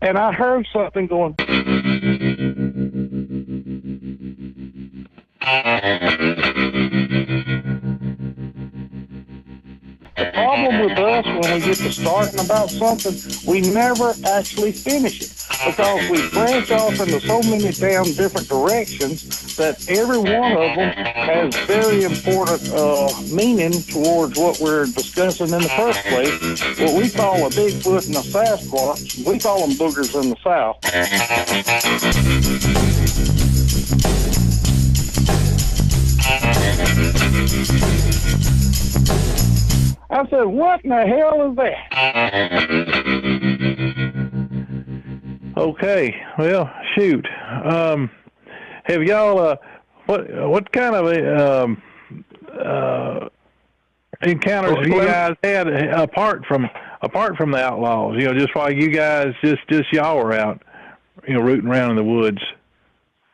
and I heard something going. The problem with us when we get to starting about something, we never actually finish it because we branch off into so many damn different directions that every one of them has very important meaning towards what we're discussing in the first place. What we call a Bigfoot and a Sasquatch, we call them boogers in the South. I said, what in the hell is that? Okay, well, shoot. Have y'all, what kind of encounters have you guys had apart from the Outlaws? You know, just while you guys, just y'all were out, you know, rooting around in the woods.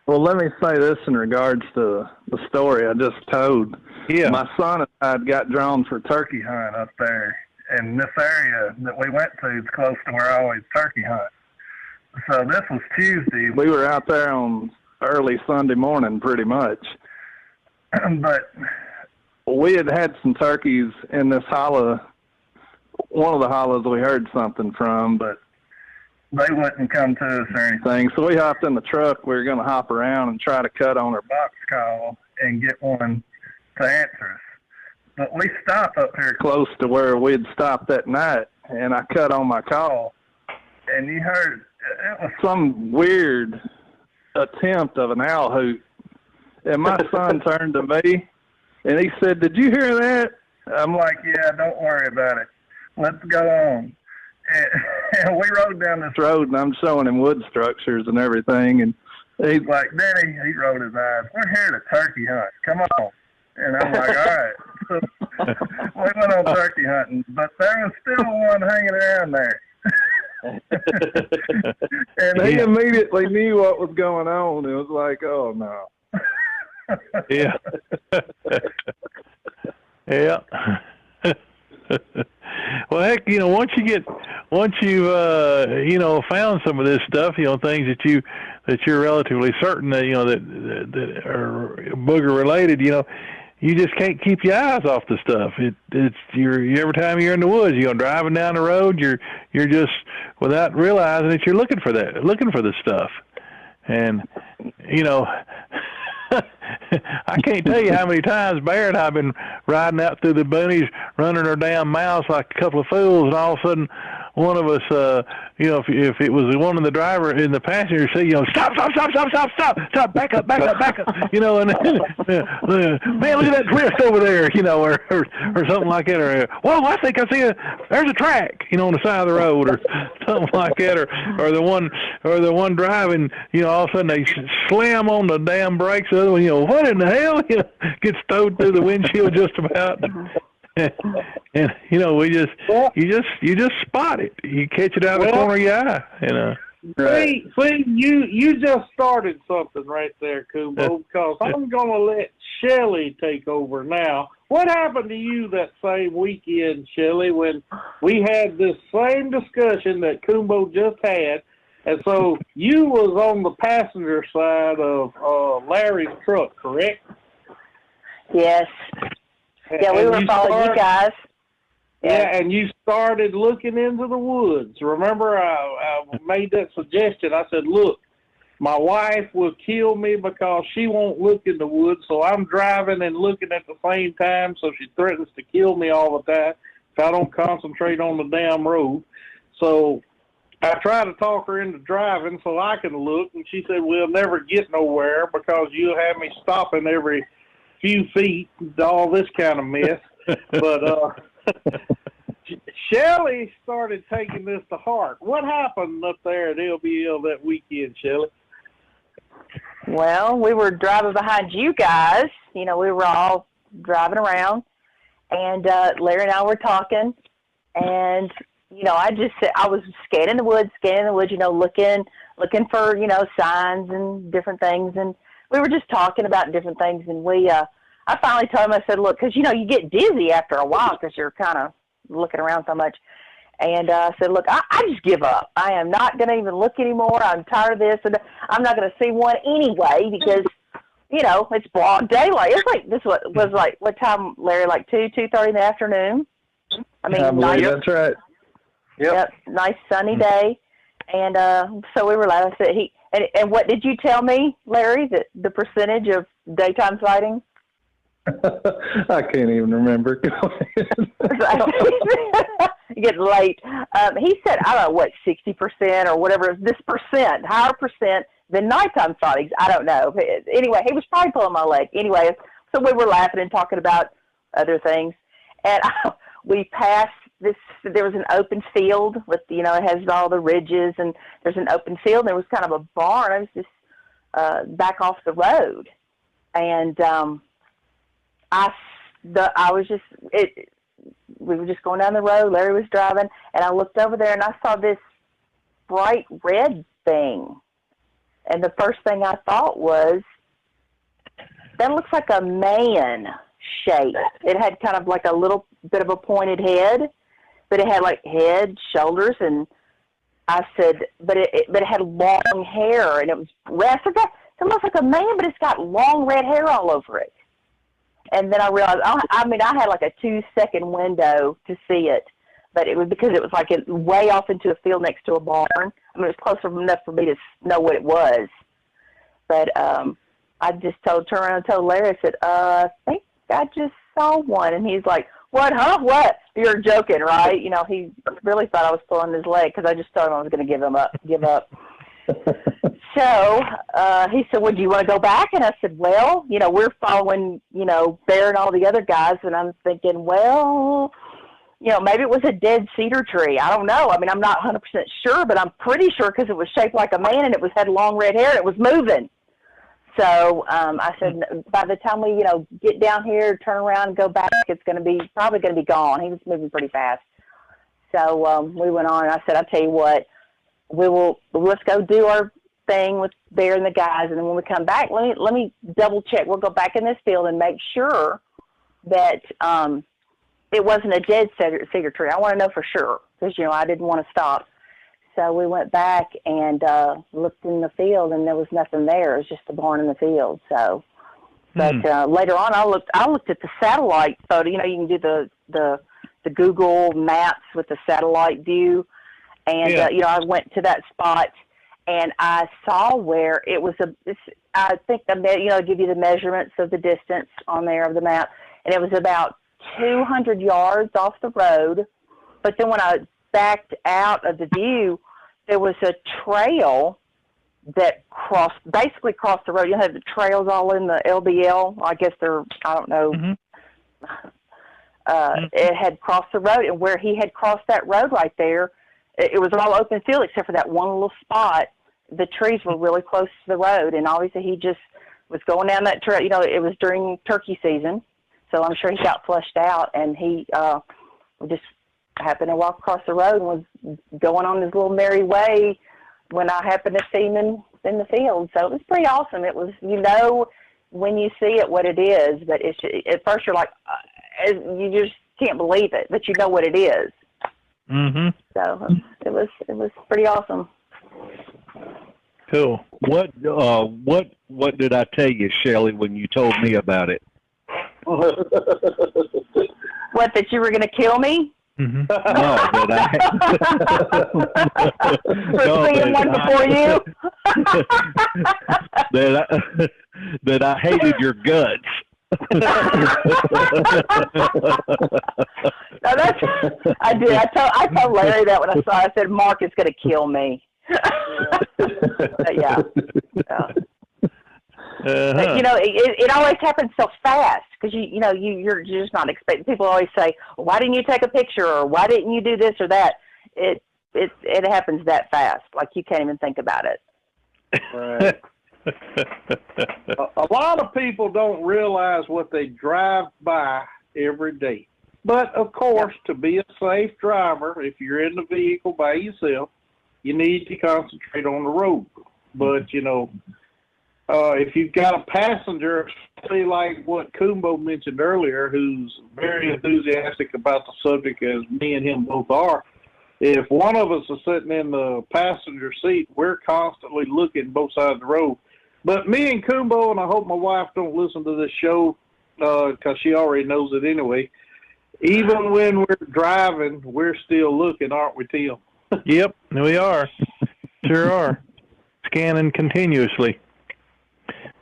Well, let me say this in regards to the story I just told. Yeah. My son and I got drawn for turkey hunt up there. And this area that we went to is close to where I always turkey hunt. So this was Tuesday. We were out there on early Sunday morning pretty much. But we had some turkeys in this hollow. One of the hollows we heard something from, but they wouldn't come to us or anything. So we hopped in the truck. We were going to hop around and try to cut on our box call and get one to answer us. But we stopped up here close to where we'd stopped that night, and I cut on my call. And you heard, it was some weird attempt of an owl hoot. And my son turned to me, and he said, "Did you hear that?" I'm like, "Yeah, don't worry about it. Let's go on." And we rode down this road, and I'm showing him wood structures and everything. And he's like, "Daddy," he rolled his eyes, "we're here to turkey hunt. Come on." And I'm like, "All right." So we went on turkey hunting, but there was still one hanging around there. And he immediately knew what was going on. It was like, oh, no. Yeah. Yeah. Well, heck, you know, once you've you know, found some of this stuff, you know, things that you're relatively certain that, you know, that are booger related, you know, you just can't keep your eyes off the stuff. It's every time you're in the woods, you know, driving down the road, you're just, without realizing that, you're looking for the stuff. And, you know, I can't tell you how many times Bear and I have been riding out through the boonies, running our damn mouths like a couple of fools, and all of a sudden, one of us, you know, if it was the one in the driver in the passenger seat, you know, stop, back up, you know, and man, look at that twist over there, you know, or something like that, or whoa, I think I see there's a track, you know, on the side of the road, or something like that, or the one driving, you know, all of a sudden they slam on the damn brakes, the other one, you know, what in the hell, you know, gets towed through the windshield just about. And you know, you just spot it. You catch it out of the corner of your eye, you know. See, you just started something right there, Kumbo, because I'm going to let Shelley take over now. What happened to you that same weekend, Shelley, when we had this same discussion that Kumbo just had, and so you was on the passenger side of Larry's truck, correct? Yes. Yeah, we were following you guys. Yeah, and you started looking into the woods. Remember, I made that suggestion. I said, look, my wife will kill me because she won't look in the woods, so I'm driving and looking at the same time, so she threatens to kill me all the time if I don't concentrate on the damn road. So I try to talk her into driving so I can look, and she said, we'll never get nowhere because you'll have me stopping every few feet, all this kind of mess. But Shelley started taking this to heart. What happened up there at LBL that weekend, Shelley? Well, we were driving behind you guys. You know, we were all driving around, and Larry and I were talking, and, you know, I was scanning the woods, you know, looking for, you know, signs and different things, and we were just talking about different things, and I finally told him, I said, look, because, you know, you get dizzy after a while because you're kind of looking around so much. And I said, look, I just give up. I am not going to even look anymore. I'm tired of this. And I'm not going to see one anyway because, you know, it's broad daylight. It's like, this was like, what time, Larry, like 2:30 in the afternoon? I mean, believe that's right. Yep, nice sunny day. And so we were laughing. I said, and what did you tell me, Larry, that the percentage of daytime sightings? I can't even remember. Go ahead. It gets late. He said, I don't know, what, 60% or whatever, this percent, higher percent than nighttime sightings. I don't know. Anyway, he was probably pulling my leg. Anyway, so we were laughing and talking about other things. And we passed this, there was an open field with, you know, it has all the ridges, and there's an open field, and there was kind of a barn. I was just back off the road. And we were just going down the road. Larry was driving, and I looked over there, and I saw this bright red thing. And the first thing I thought was, that looks like a man shape. It had kind of like a little bit of a pointed head, but it had like head, shoulders, and I said, but it had long hair, and it was red. I said, it looks like a man, but it's got long red hair all over it. And then I realized, I had like a 2-second window to see it, but it was because it was like way off into a field next to a barn. I mean, it was close enough for me to know what it was. But I just turned around and told Larry, I said, I think I just saw one. And he's like, what, huh? What? You're joking, right? You know, he really thought I was pulling his leg because I just told him I was going to give up. So he said, well, do you want to go back? And I said, well, you know, we're following, you know, Bear and all the other guys. And I'm thinking, well, you know, maybe it was a dead cedar tree. I don't know. I mean, I'm not 100% sure, but I'm pretty sure because it was shaped like a man and it had long red hair and it was moving. So I said, by the time we, you know, get down here, turn around and go back, it's probably going to be gone. He was moving pretty fast. So we went on, and I said, I'll tell you what, let's go do our thing with Bear and the guys, and then when we come back, let me double check. We'll go back in this field and make sure that it wasn't a dead cedar tree. I want to know for sure because, you know, I didn't want to stop. So we went back and looked in the field, and there was nothing there. It was just a barn in the field. So, but later on, I looked at the satellite photo. You know, you can do the Google Maps with the satellite view, and you know, I went to that spot, and I saw where it was I think give you the measurements of the distance on there of the map, and it was about 200 yards off the road. But then when backed out of the view, there was a trail that basically crossed the road. You have the trails all in the LBL. I guess I don't know. Mm-hmm. It had crossed the road, and where he had crossed that road right there, it was all open field except for that one little spot. The trees were really close to the road, and obviously he just was going down that trail. You know, it was during turkey season, so I'm sure he got flushed out, and he just happened to walk across the road and was going on his little merry way when I happened to see him in the field. So it was pretty awesome. It was, you know, when you see it, what it is, but at first you're like, you just can't believe it, but you know what it is. Mm-hmm. So it was pretty awesome. Cool. What did I tell you, Shelley, when you told me about it? What, that you were going to kill me? Mm-hmm. No, seeing one before you? that I hated your guts. No, I did. I told Larry that when I saw it. I said, Mark is going to kill me. But yeah. But, you know, it always happens so fast because you're just not expecting. People always say, well, "Why didn't you take a picture?" or "Why didn't you do this or that?" It happens that fast, like you can't even think about it. Right. A lot of people don't realize what they drive by every day. But of course, to be a safe driver, if you're in the vehicle by yourself, you need to concentrate on the road. But you know. If you've got a passenger, say like what Kumbo mentioned earlier, who's very enthusiastic about the subject, as me and him both are, if one of us is sitting in the passenger seat, we're constantly looking both sides of the road. But me and Kumbo, and I hope my wife don't listen to this show because she already knows it anyway, even when we're driving, we're still looking, aren't we, Tim? Yep, we are. Sure are. Scanning continuously.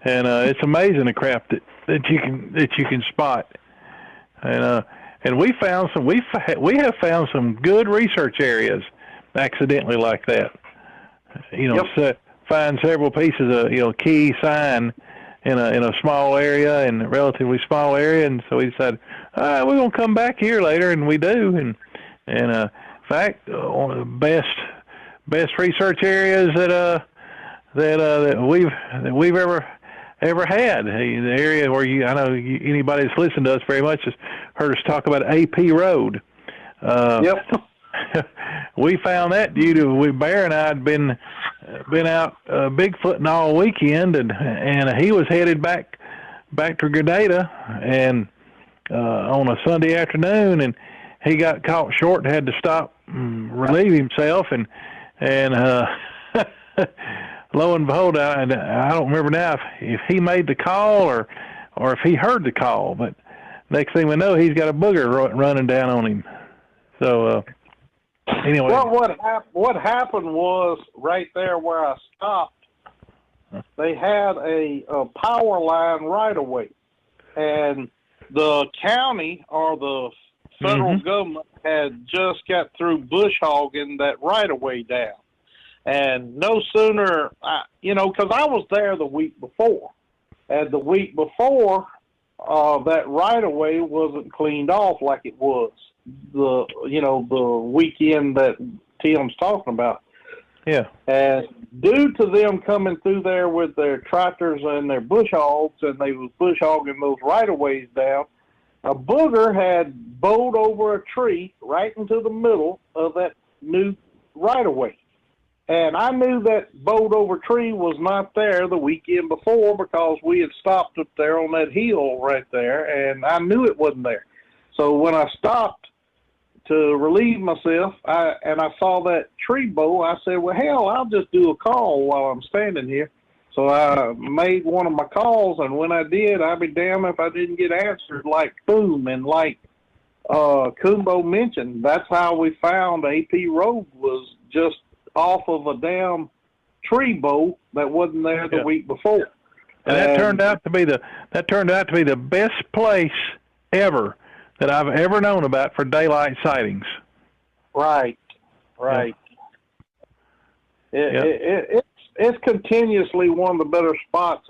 And it's amazing the crap that you can spot. And we found some we have found some good research areas accidentally like that. Find several pieces of key sign in a small area, in a relatively small area, and so we decided we're gonna come back here later, and we do. And in fact, one of the best research areas that we've ever had. The area where I know anybody that's listened to us very much has heard us talk about AP Road. Yep. We found that due to Bear and I had been out Bigfooting all weekend, and he was headed back to Grenada and on a Sunday afternoon, and he got caught short and had to stop and relieve himself, and lo and behold, I don't remember now if he made the call or if he heard the call, but next thing we know, he's got a booger running down on him. So anyway. Well, what happened was right there where I stopped, they had a power line right away, and the county or the federal government had just got through bush hogging that right away down. And no sooner, because I was there the week before, and the week before, that right of way wasn't cleaned off like it was the weekend that Tim's talking about. Yeah. And due to them coming through there with their tractors and their bush hogs, and they was bush hogging those right of ways down, a booger had bowed over a tree right into the middle of that new right of way. And I knew that bowed over tree was not there the weekend before because we had stopped up there on that hill right there, and I knew it wasn't there. So when I stopped to relieve myself, I saw that tree bow, I said, well, hell, I'll just do a call while I'm standing here. So I made one of my calls, and when I did, I'd be damned if I didn't get answered like boom. And like Kumbo mentioned, that's how we found AP Road was just off of a damn tree bow that wasn't there the week before. And that turned out to be the best place ever that I've ever known about for daylight sightings. Right. Yeah. It's continuously one of the better spots.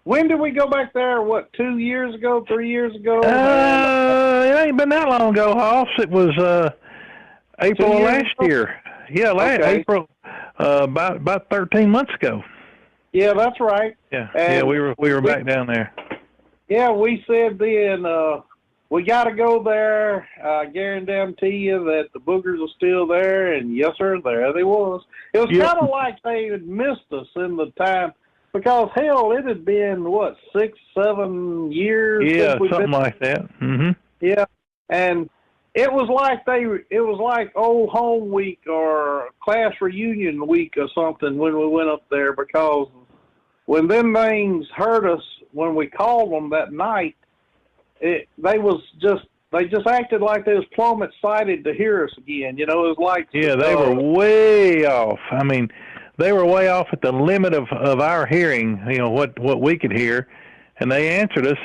When did we go back there? What, 2 years ago, 3 years ago? It ain't been that long ago, Hoss. It was April of last year. Yeah, April, about 13 months ago. Yeah, that's right. Yeah, we were back down there. Yeah, we said then we got to go there. I guarantee you that the boogers are still there, and yes, sir, there they was. It was kind of like they had missed us in the time because hell, it had been 6, 7 years. Yeah, something like that. Mm-hmm. Yeah, and it was like old home week or class reunion week or something when we went up there because when them things heard us when we called them that night, they just acted like they was plumb excited to hear us again. It was like they were way off. I mean, they were way off at the limit of our hearing. What we could hear, and they answered us.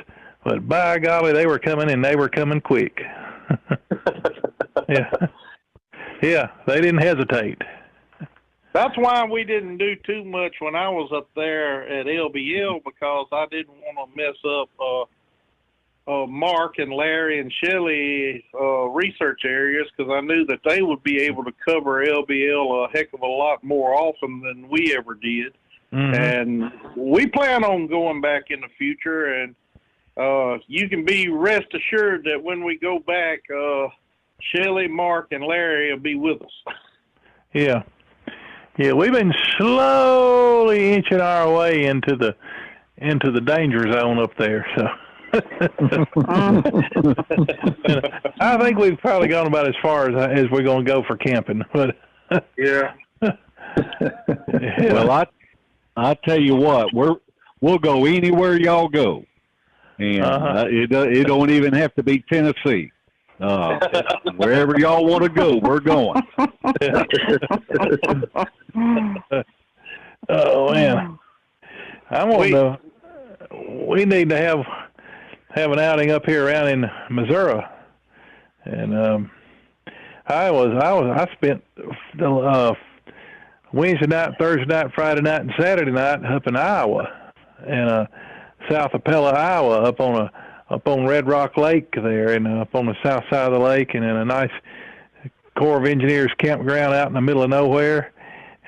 But by golly, they were coming, and they were coming quick. Yeah, they didn't hesitate. That's why we didn't do too much when I was up there at LBL because I didn't want to mess up Mark and Larry and Shelley research areas because I knew that they would be able to cover LBL a heck of a lot more often than we ever did. Mm-hmm. And we plan on going back in the future, and you can be rest assured that when we go back, Shelley, Mark, and Larry will be with us. Yeah, we've been slowly inching our way into the danger zone up there. So I think we've probably gone about as far as we're going to go for camping. But yeah. Well, I tell you what, we'll go anywhere y'all go, and it don't even have to be Tennessee. Wherever y'all want to go, we're going. Oh man, I want to know. We need to have an outing up here around in Missouri, and I spent the Wednesday night, Thursday night, Friday night, and Saturday night up in Iowa, and south of Pella, Iowa, up on Red Rock Lake there, and up on the south side of the lake, and in a nice Corps of Engineers campground out in the middle of nowhere.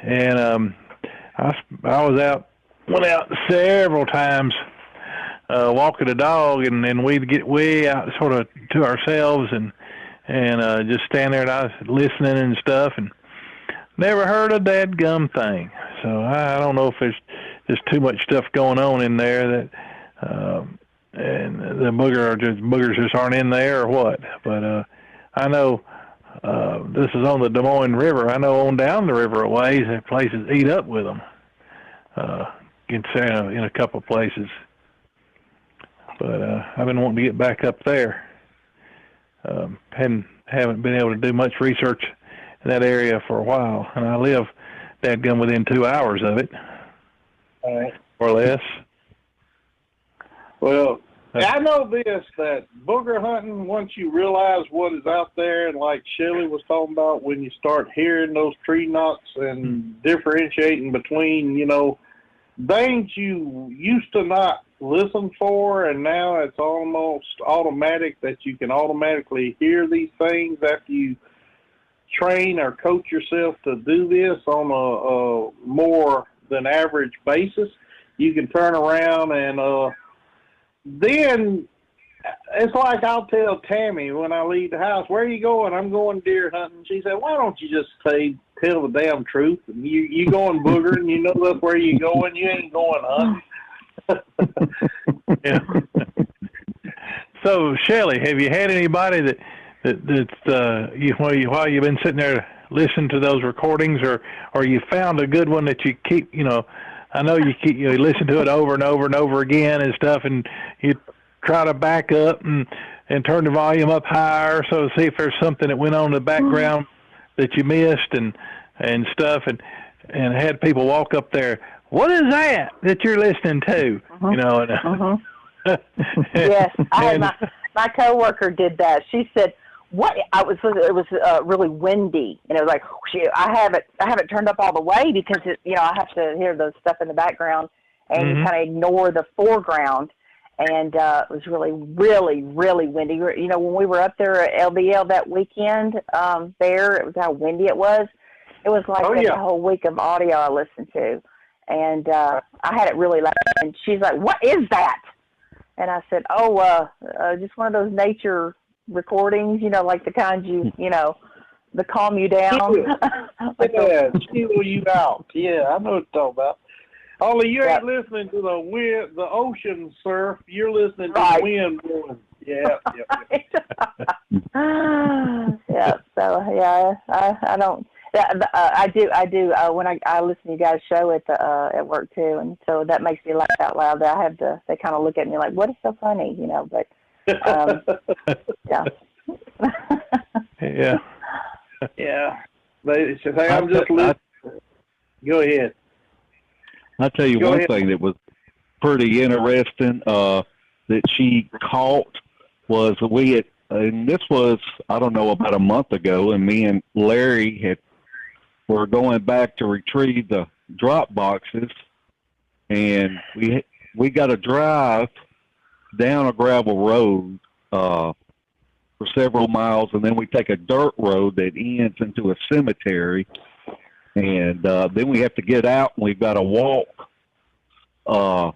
And I went out several times walking the dog, and then we'd get way out sort of to ourselves and just stand there and I was listening and stuff, and never heard a dadgum thing. So I don't know if there's just too much stuff going on in there that and the boogers just aren't in there or what. But I know this is on the Des Moines River. I know on down the river a ways, that places eat up with them in a couple of places. But I've been wanting to get back up there. Haven't been able to do much research in that area for a while, and I live dadgum within 2 hours of it, or less. Well, I know this, that booger hunting, once you realize what is out there, and like Shelley was talking about, when you start hearing those tree knocks and differentiating between, things you used to not listen for, and now it's almost automatic that you can automatically hear these things after you train or coach yourself to do this on a more than average basis. You can turn around and then it's like I'll tell Tammy when I leave the house, "Where are you going?" "I'm going deer hunting." She said, "Why don't you just tell the damn truth? You going boogering, you know that's where you going. You ain't going hunting." Yeah. So Shelley, have you had anybody while you've been sitting there listening to those recordings, or you found a good one that you keep? I know you listen to it over and over and over again and stuff, and you try to back up and turn the volume up higher so to see if there's something that went on in the background that you missed and stuff, and had people walk up there. "What is that you're listening to?" Yes, I had my coworker did that. She said, "What?" It was really windy, and it was like, I haven't turned up all the way because I have to hear the stuff in the background, and you kind of ignore the foreground. And it was really, really, really windy. When we were up there at LBL that weekend, it was how windy it was. It was like the whole week of audio I listened to, and I had it really loud. And she's like, "What is that?" And I said, just one of those nature recordings, like the kinds the calm you down. Chill you out. Yeah, I know what you're talking about. Only you ain't listening to the wind, the ocean surf. You're listening to the wind blowing. Yeah. Yeah. So I don't. I do. When I listen to you guys' show at work too, and so that makes me laugh out loud. They kind of look at me like, "What is so funny?" But yeah. Yeah. Yeah. They say, "I'm just listening." Go ahead. I'll tell you one thing that was pretty interesting that she caught was and this was, I don't know, about a month ago, and me and Larry were going back to retrieve the drop boxes, and we got to drive down a gravel road for several miles, and then we take a dirt road that ends into a cemetery. And then we have to get out, and we've got to walk about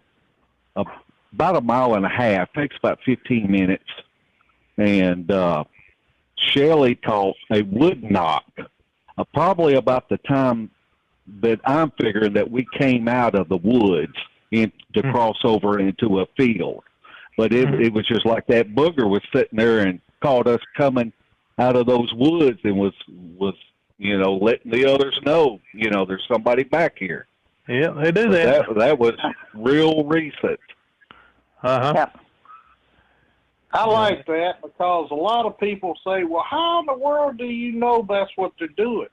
a mile and a half. It takes about 15 minutes. And Shelley caught a wood knock, probably about the time that I'm figuring that we came out of the woods to cross over into a field. But it was just like that booger was sitting there and caught us coming out of those woods and was letting the others know, there's somebody back here. Yeah, they do that. That was real recent. Yeah. I like that because a lot of people say, well, how in the world do you know that's what they're doing?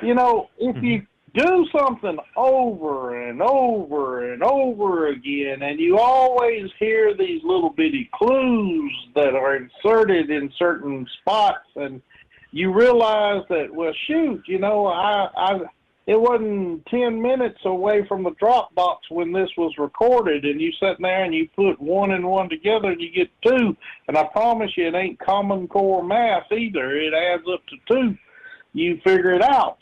If you do something over and over and over again, and you always hear these little bitty clues that are inserted in certain spots, and you realize that, well, shoot, it wasn't 10 minutes away from the drop box when this was recorded, and you sit there and you put one and one together and you get two, and I promise you it ain't Common Core math either. It adds up to two. You figure it out,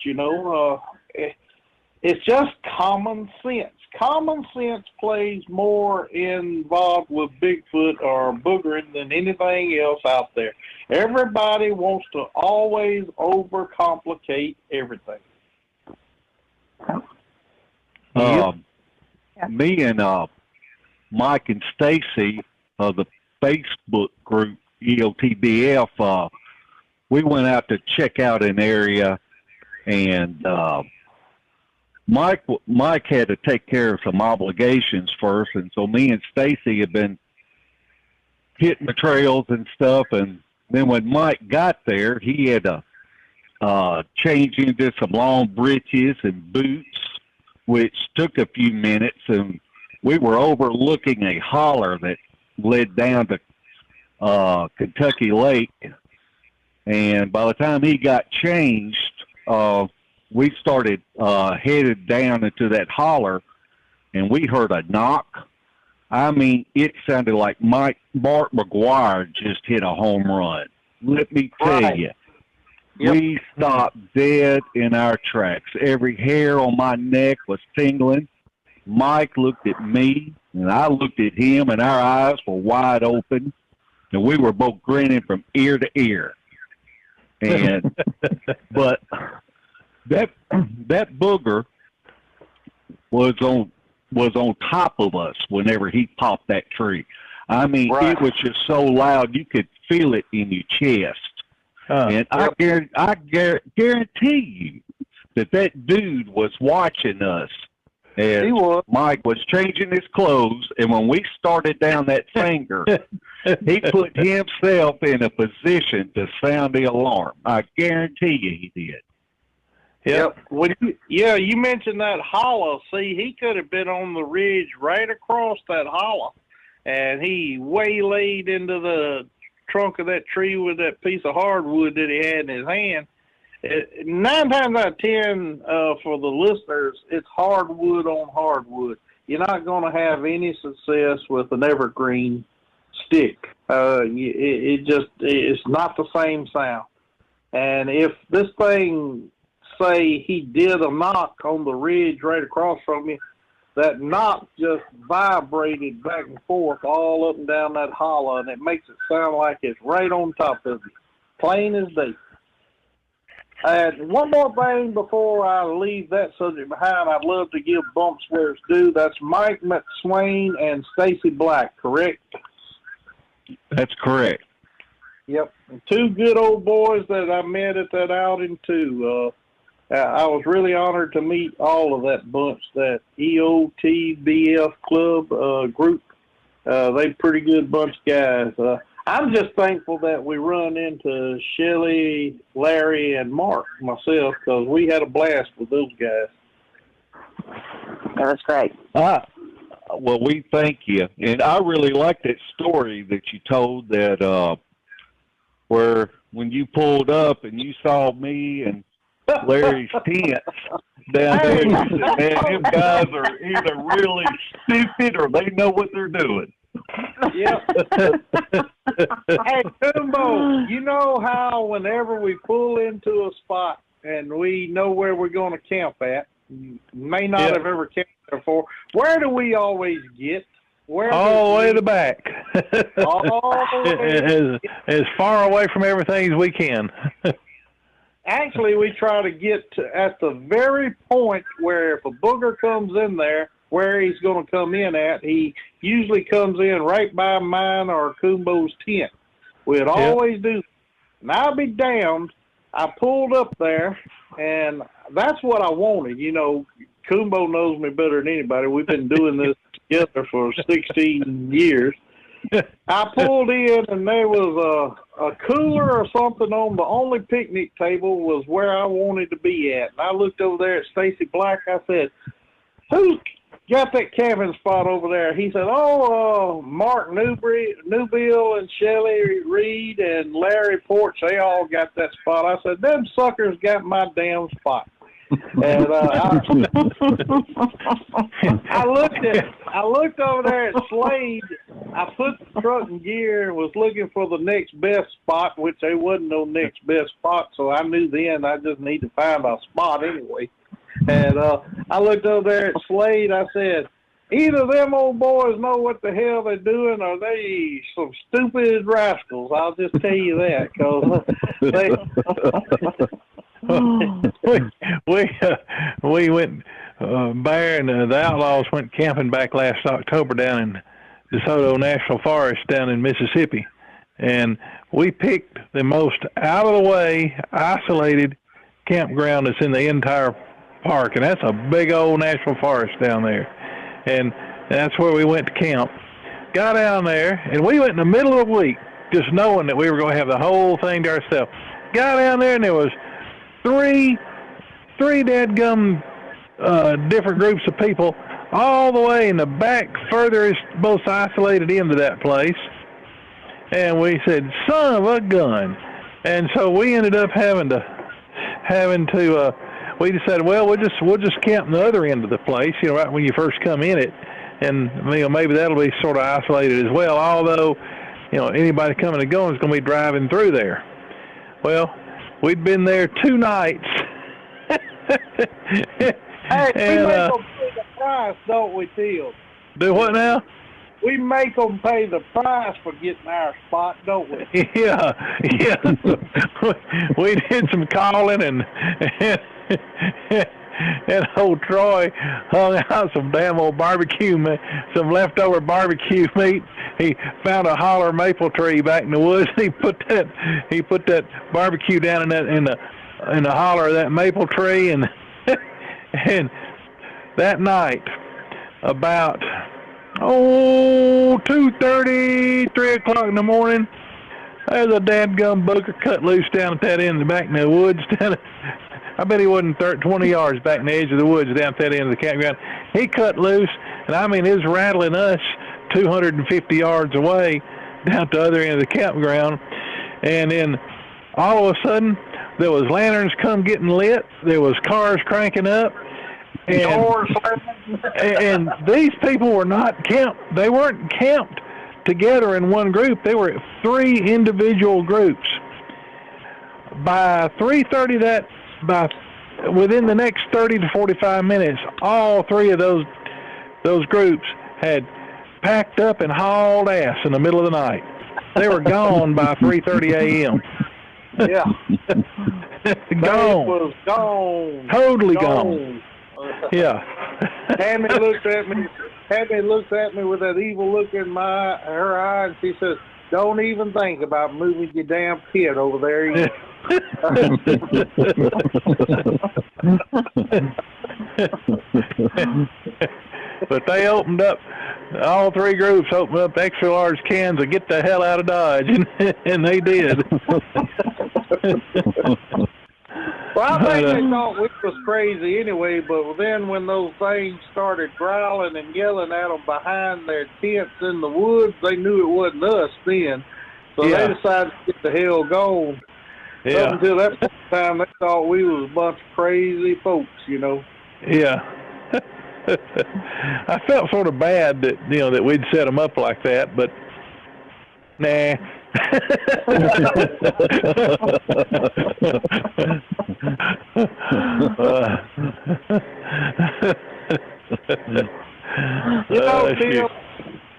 It's just common sense. Common sense plays more involved with Bigfoot or boogering than anything else out there. Everybody wants to always overcomplicate everything. Me and Mike and Stacy of the Facebook group EOTBF, we went out to check out an area, and Mike had to take care of some obligations first, and so me and Stacy had been hitting the trails and stuff, and then when Mike got there, he had to change into some long breeches and boots, which took a few minutes, and we were overlooking a holler that led down to Kentucky Lake, and by the time he got changed, we started headed down into that holler, and we heard a knock. I mean, it sounded like Mark McGuire just hit a home run. Let me tell you. Yep. We stopped dead in our tracks. Every hair on my neck was tingling. Mike looked at me, and I looked at him, and our eyes were wide open, and we were both grinning from ear to ear. And but that booger was on top of us whenever he popped that tree. I mean, It was just so loud you could feel it in your chest. And I guarantee you that dude was watching us. And Mike was changing his clothes, and when we started down that finger, he put himself in a position to sound the alarm. I guarantee you he did. Yep. You mentioned that hollow. See, he could have been on the ridge right across that hollow, and he waylaid into the trunk of that tree with that piece of hardwood that he had in his hand. 9 times out of 10, for the listeners, it's hardwood on hardwood. You're not going to have any success with an evergreen stick. It's not the same sound. And if this thing, say he did a knock on the ridge right across from you, that knock just vibrated back and forth all up and down that hollow, and it makes it sound like it's right on top of you, plain as day. And one more thing before I leave that subject behind, I'd love to give bumps where it's due. That's Mike McSwain and Stacy Black, correct? That's correct. Yep. And 2 good old boys that I met at that outing, too. I was really honored to meet all of that bunch, that EOTBF club group. They're pretty good bunch of guys. I'm just thankful that we run into Shelley, Larry, and Mark, myself, because we had a blast with those guys. That was great. Well, we thank you. And I really like that story that you told, that where when you pulled up and you saw me and Larry's tent down there, you said, man, them guys are either really stupid or they know what they're doing. Yep. Hey, Tumbo, you know how whenever we pull into a spot and we know where we're going to camp at, you may not have ever camped there before, where do we always get? All the way to the back. As far away from everything as we can. Actually, we try to get to, at the very point where if a booger comes in there, where he's going to come in at. He usually comes in right by mine or Kumbo's tent. We'd always do. And I'll be damned. I pulled up there, and that's what I wanted. You know, Kumbo knows me better than anybody. We've been doing this together for 16 years. I pulled in, and there was a cooler or something on the only picnic table was where I wanted to be at. And I looked over there at Stacy Black. I said, "Who's got that camping spot over there?" He said, Mark Newbill and Shelley Reed and Larry Porch, they all got that spot. I said, "Them suckers got my damn spot." And I looked over there at Slade. I put the truck in gear and was looking for the next best spot, which there wasn't no next best spot. So I knew then I just need to find a spot anyway. And I looked over there at Slade. I said, "Either them old boys know what the hell they're doing, or they some stupid rascals. I'll just tell you that, because they." we went Bear and the Outlaws went camping back last October down in DeSoto National Forest down in Mississippi, and we picked the most out of the way isolated campground that's in the entire park, and that's a big old national forest down there, and that's where we went to camp. Got down there, and we went in the middle of the week just knowing that we were going to have the whole thing to ourselves. Got down there, and there was three dadgum different groups of people all the way in the back, furthest, most isolated end of that place. And we said, "Son of a gun!" And so we ended up having to. We decided, well, we'll just camp in the other end of the place, you know, right when you first come in it, and you know, maybe that'll be sort of isolated as well. Although, you know, anybody coming and going is going to be driving through there. Well, we'd been there 2 nights. Hey, we make them pay the price, don't we, Till? Do what now? We make them pay the price for getting our spot, don't we? Yeah. We did some calling, and old Troy hung out some damn old barbecue, some leftover barbecue meat. He found a holler maple tree back in the woods. He put that barbecue down in the holler of that maple tree, and that night about 2:30, 3 o'clock in the morning, there's a dadgum booger cut loose down at that end, back in the woods. I bet he wasn't 20 yards back in the edge of the woods down at that end of the campground. He cut loose, and I mean, it was rattling us 250 yards away down at the other end of the campground. And then all of a sudden, there was lanterns come getting lit. There was cars cranking up. And these people were not camped. They weren't camped together in one group. They were 3 individual groups. By 3:30 within the next 30 to 45 minutes, all 3 of those groups had packed up and hauled ass in the middle of the night. They were gone by 3:30 a.m. Yeah. Gone. Was gone. Totally gone. Yeah. Tammy looked at me with that evil look in her eye, and she says, "Don't even think about moving your damn kid over there." But they opened up, all 3 groups opened up extra large cans of "Get the hell out of Dodge," and they did. Well, I think they thought we was crazy anyway, but then when those things started growling and yelling at them behind their tents in the woods, they knew it wasn't us then. So they decided to get the hell gone. Yeah. Up until that time, they thought we was a bunch of crazy folks, you know. Yeah. I felt sort of bad that, you know, that we'd set them up like that, but nah. You know, Phil,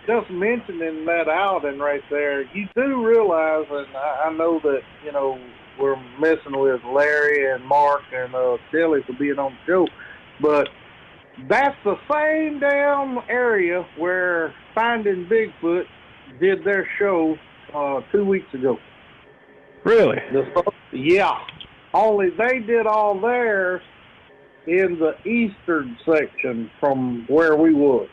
just mentioning that outing right there, you do realize, and I know that, you know, we're messing with Larry and Mark and Shelley for being on the show, but That's the same damn area where Finding Bigfoot did their show 2 weeks ago. Really? Yeah. Only they did all theirs in the eastern section from where we was.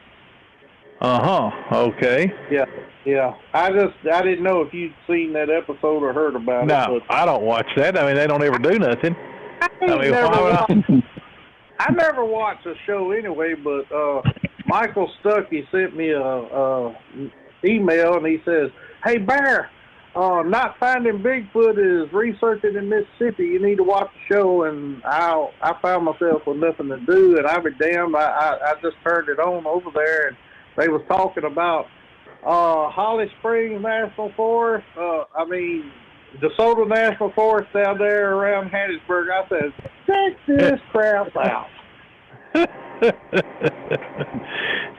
Okay. Yeah. I didn't know if you'd seen that episode or heard about it. No, I don't watch that. I mean, they don't ever do nothing. I never watched the show anyway, but Michael Stuckey sent me a email, and he says, "Hey, Bear, Not Finding Bigfoot is researching in Mississippi. You need to watch the show." And I found myself with nothing to do, and I be damned, I just turned it on over there, and they was talking about Holly Springs National Forest. DeSoto National Forest down there around Hattiesburg. I said, check this crap out.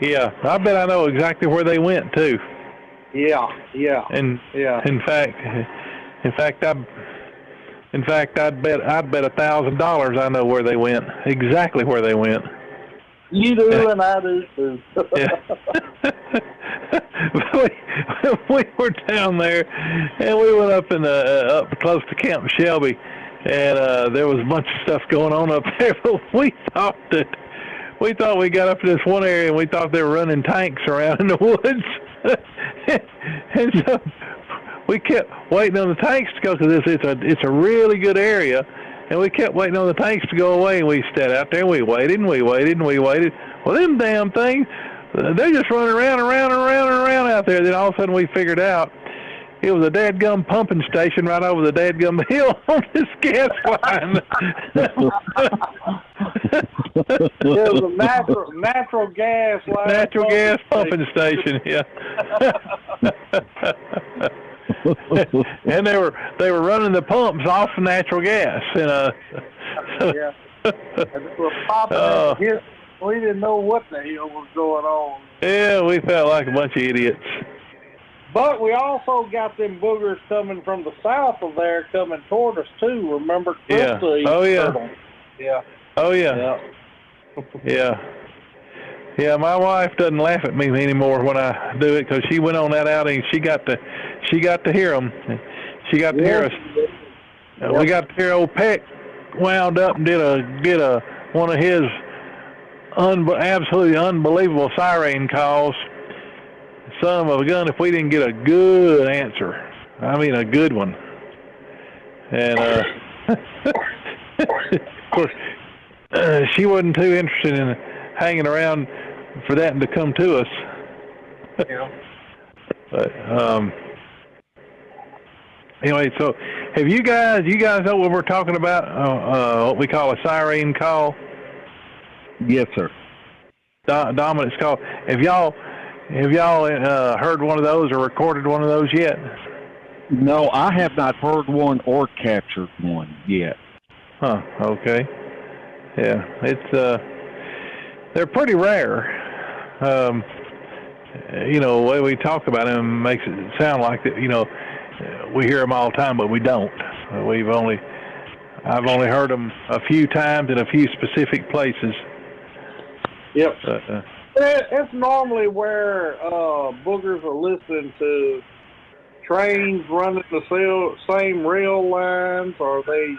Yeah, I bet I know exactly where they went too. Yeah. And yeah. In fact, I'd bet $1,000 I know where they went. Exactly where they went. You do, and I do too. Yeah. we were down there, and we went up up close to Camp Shelby, and there was a bunch of stuff going on up there. But we thought we got up to this one area, and we thought they were running tanks around in the woods, and so we kept waiting on the tanks to go, because it's a really good area. And we kept waiting on the tanks to go away, and we sat out there, and we waited. Well, them damn things, they're just running around out there. Then all of a sudden we figured out it was a dadgum pumping station right over the dadgum hill on this gas line. It was a natural gas line. Natural gas pumping station, yeah. And they were running the pumps off natural gas, and yeah. And they were popping here. We didn't know what the hell was going on. Yeah, we felt like a bunch of idiots. But we also got them boogers coming from the south of there, coming toward us too. Remember, yeah. Oh yeah. Yeah. Oh yeah. Yeah. Yeah, my wife doesn't laugh at me anymore when I do it, because she went on that outing. She got to hear them. She got to hear us. We got to hear old Peck wound up and did a one of his absolutely unbelievable siren calls. Son of a gun! If we didn't get a good answer, I mean a good one, and of course she wasn't too interested in hanging around for that and to come to us. Yeah. But anyway, so have you guys know what we're talking about? What we call a siren call? Yes, sir. Dominance call. Have y'all heard one of those or recorded one of those yet? No, I have not heard one or captured one yet. Huh. Okay. Yeah, it's they're pretty rare. The way we talk about them makes it sound like that. We hear them all the time, but we don't. I've only heard them a few times in a few specific places. Yep. It's normally where boogers are listening to trains running the same rail lines, or they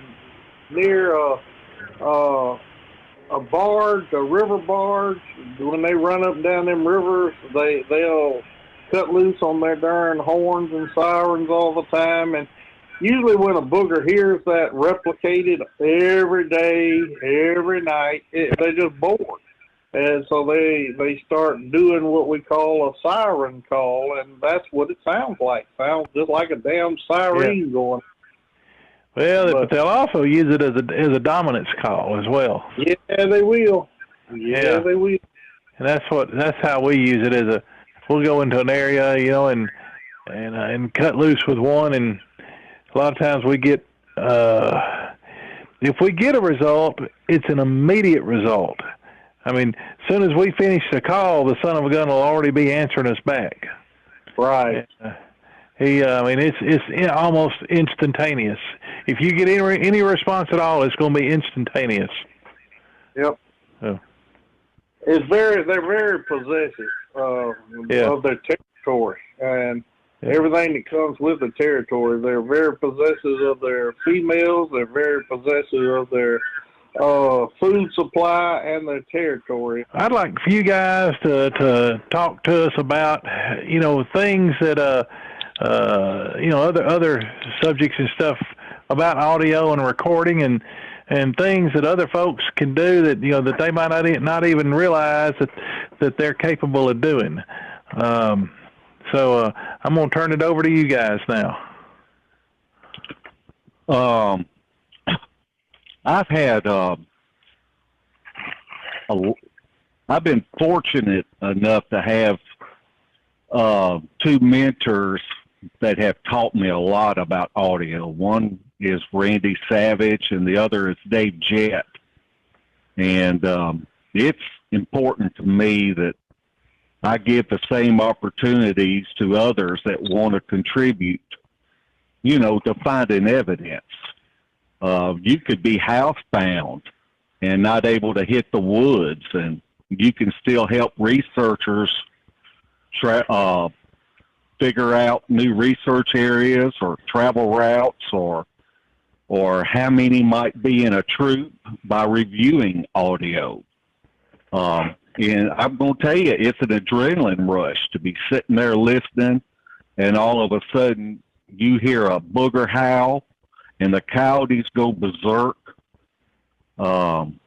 near a barge, a river barge. When they run up and down them rivers, they'll cut loose on their darn horns and sirens all the time. And usually when a booger hears that replicated every day, every night, they're just bored. And so they start doing what we call a siren call, and that's what it sounds like. Sounds just like a damn siren going. Well, but they'll also use it as a dominance call as well. Yeah, they will. Yeah, they will. And that's how we use it. We'll go into an area, and cut loose with one, and a lot of times we get if we get a result, it's an immediate result. I mean, as soon as we finish the call, the son of a gun will already be answering us back. Right. It's almost instantaneous. If you get any response at all, it's going to be instantaneous. Yep. So. they're very possessive of their territory, and everything that comes with the territory. They're very possessive of their females. They're very possessive of their food supply and their territory. I'd like for you guys to talk to us about, things that, other subjects and stuff about audio and recording and things that other folks can do that, that they might not even realize that they're capable of doing. So I'm going to turn it over to you guys now. I've had I've been fortunate enough to have two mentors that have taught me a lot about audio. One is Randy Savage, and the other is Dave Jett. And it's important to me that I give the same opportunities to others that want to contribute, to finding evidence. You could be housebound and not able to hit the woods, and you can still help researchers figure out new research areas or travel routes or how many might be in a troop by reviewing audio. And I'm going to tell you, it's an adrenaline rush to be sitting there listening, and all of a sudden you hear a booger howl and the coyotes go berserk. And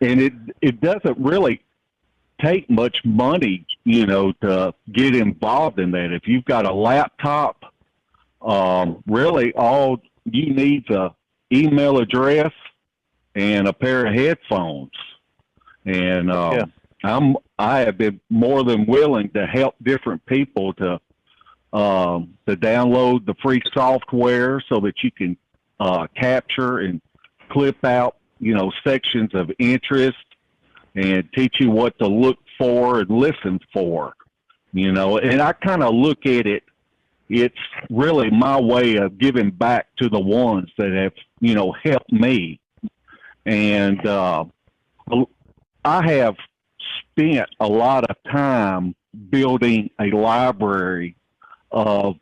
it doesn't really take much money, to get involved in that. If you've got a laptop, really all you need is an email address and a pair of headphones. And I have been more than willing to help different people to download the free software so that you can capture and clip out, sections of interest and teach you what to look for and listen for, And I kind of look at it, it's really my way of giving back to the ones that have, helped me. And I have spent a lot of time building a library of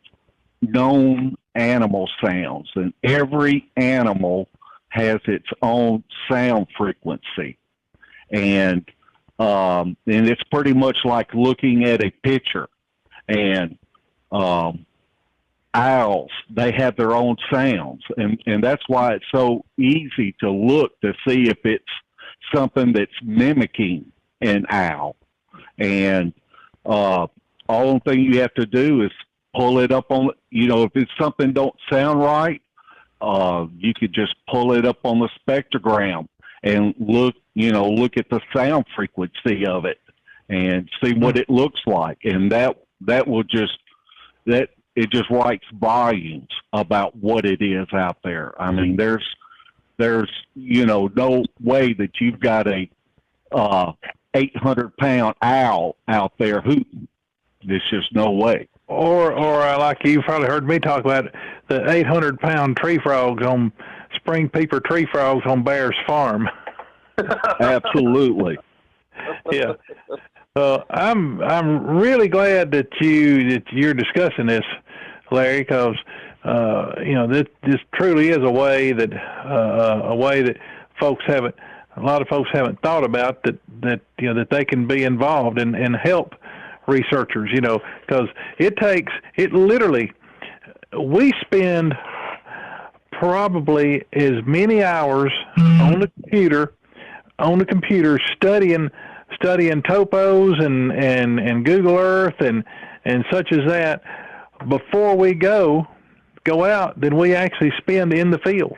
known animal sounds, and every animal has its own sound frequency. And it's pretty much like looking at a picture. And owls, they have their own sounds, and that's why it's so easy to look to see if it's something that's mimicking an owl. And all the thing you have to do is pull it up on, if it's something don't sound right, you could just pull it up on the spectrogram and look at the sound frequency of it and see what it looks like. And that will just, it just writes volumes about what it is out there. I mean, there's no way that you've got a 800-pound owl out there hooting. There's just no way. Or like you've probably heard me talk about, the 800-pound tree frogs on spring peeper tree frogs on Bear's farm. Absolutely. Yeah. I'm really glad that you're discussing this, Larry, because this truly is a way that a lot of folks haven't thought about, that they can be involved and help researchers, because we spend probably as many hours on the computer studying topos and Google Earth and such as that before we go out than we actually spend in the field.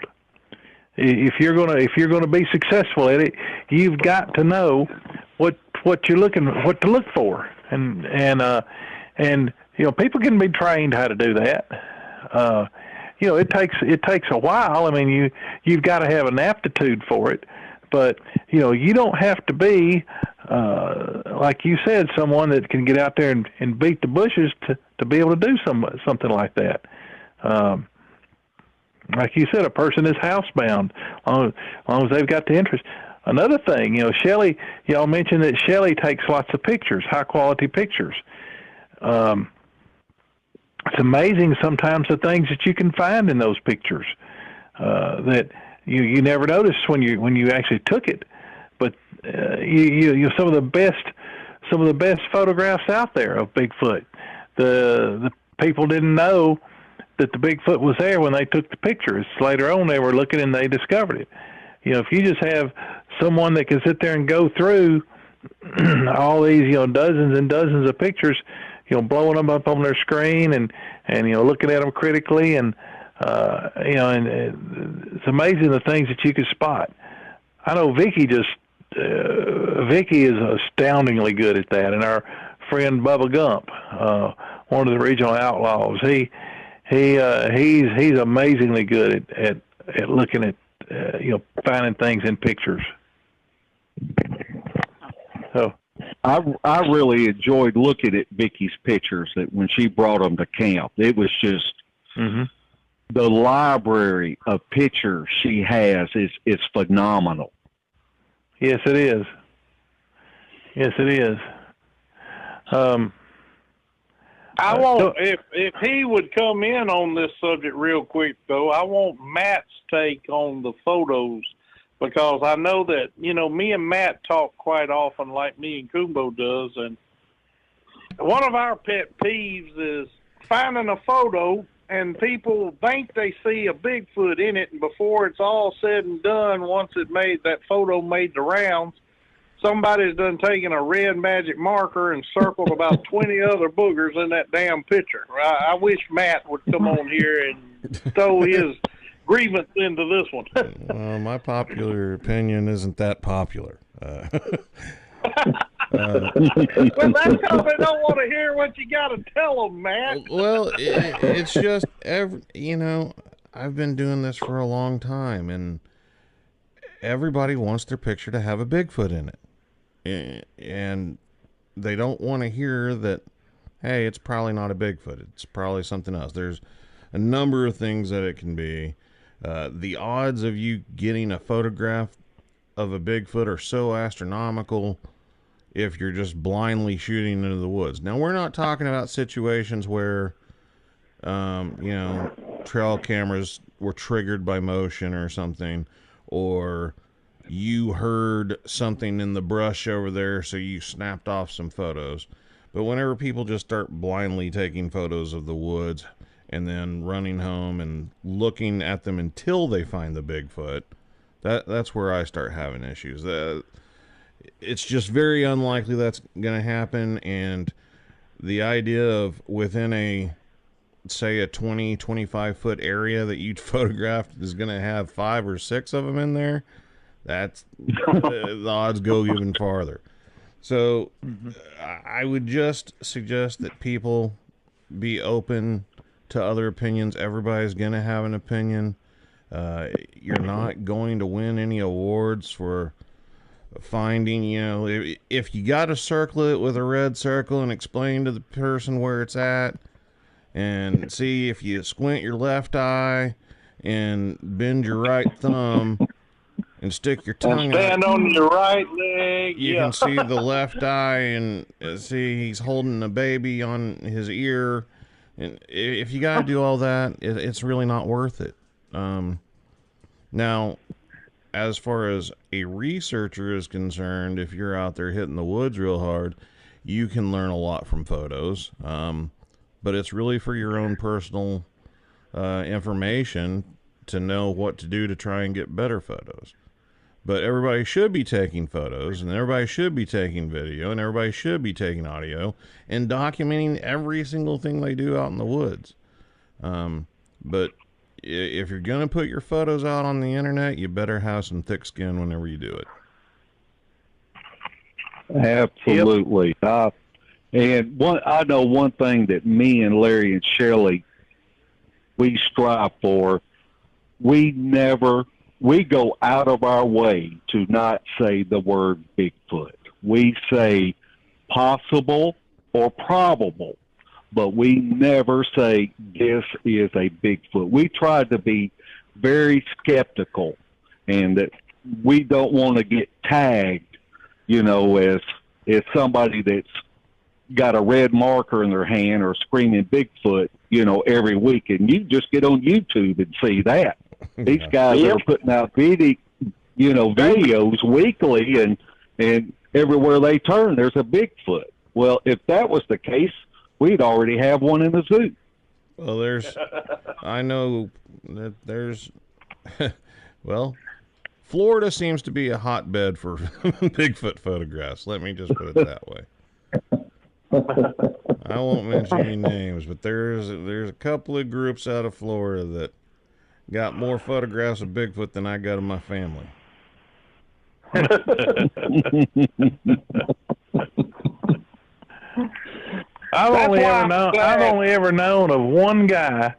If you're gonna be successful at it, you've got to know what to look for, and people can be trained how to do that. It takes a while. I mean, you've got to have an aptitude for it, but you don't have to be like you said, someone that can get out there and beat the bushes to be able to do something like that. Like you said, a person is housebound, as long as they've got the interest. Another thing, Shelley, y'all mentioned that Shelley takes lots of pictures, high-quality pictures. It's amazing sometimes the things that you can find in those pictures that you never noticed when you actually took it. But you some of the best photographs out there of Bigfoot. The people didn't know that the Bigfoot was there when they took the pictures. Later on, they were looking and they discovered it. If you just have someone that can sit there and go through all these, dozens and dozens of pictures, blowing them up on their screen and looking at them critically, and and it's amazing the things that you can spot. I know Vicky is astoundingly good at that, and our friend Bubba Gump, one of the regional outlaws, he's amazingly good at looking at finding things in pictures. So I really enjoyed looking at Vicky's pictures that when she brought them to camp. It was just the library of pictures she has is phenomenal. Yes, it is. Yes, it is. I want if he would come in on this subject real quick though. I want Matt's take on the photos, because I know that me and Matt talk quite often, like me and Kumbo does, and one of our pet peeves is finding a photo and people think they see a Bigfoot in it, and before it's all said and done, once that photo made the rounds, somebody's done taken a red magic marker and circled about 20 other boogers in that damn picture. I wish Matt would come on here and throw his grievance into this one. Well, my popular opinion isn't that popular. Well, that's because they don't want to hear what you got to tell them, Matt. Well, it's just, I've been doing this for a long time, and everybody wants their picture to have a Bigfoot in it. And they don't want to hear that, hey, it's probably not a Bigfoot. It's probably something else. There's a number of things that it can be. The odds of you getting a photograph of a Bigfoot are so astronomical if you're just blindly shooting into the woods. Now, we're not talking about situations where, trail cameras were triggered by motion or something, or you heard something in the brush over there, so you snapped off some photos. But whenever people just start blindly taking photos of the woods and then running home and looking at them until they find the Bigfoot, that's where I start having issues. It's just very unlikely that's going to happen, and the idea of within a 20, 25 foot area that you photographed is going to have 5 or 6 of them in there, that's the odds go even farther. So I would just suggest that people be open to other opinions. Everybody's going to have an opinion. You're not going to win any awards for finding, if you got to circle it with a red circle and explain to the person where it's at, and see if you squint your left eye and bend your right thumb and stick your tongue and stand out on your right leg. You can see the left eye and see he's holding a baby on his ear. And if you got to do all that, it's really not worth it. Now, as far as a researcher is concerned, if you're out there hitting the woods real hard, you can learn a lot from photos. But it's really for your own personal information to know what to do to try and get better photos. But everybody should be taking photos, and everybody should be taking video, and everybody should be taking audio and documenting every single thing they do out in the woods. But if you're going to put your photos out on the internet, you better have some thick skin whenever you do it. Absolutely. Yep. I know one thing that me and Larry and Shelley, we strive for. We go out of our way to not say the word Bigfoot. We say possible or probable, but we never say this is a Bigfoot. We try to be very skeptical, and that we don't want to get tagged, you know, as somebody that's got a red marker in their hand or screaming Bigfoot, you know, every week. And you just get on YouTube and see that. These guys that are putting out videos weekly, and everywhere they turn, there's a Bigfoot. Well, if that was the case, we'd already have one in the zoo. Well, I know that there's, well, Florida seems to be a hotbed for Bigfoot photographs. Let me just put it that way. I won't mention any names, but there's a couple of groups out of Florida that got more photographs of Bigfoot than I got of my family. I've only ever known of one guy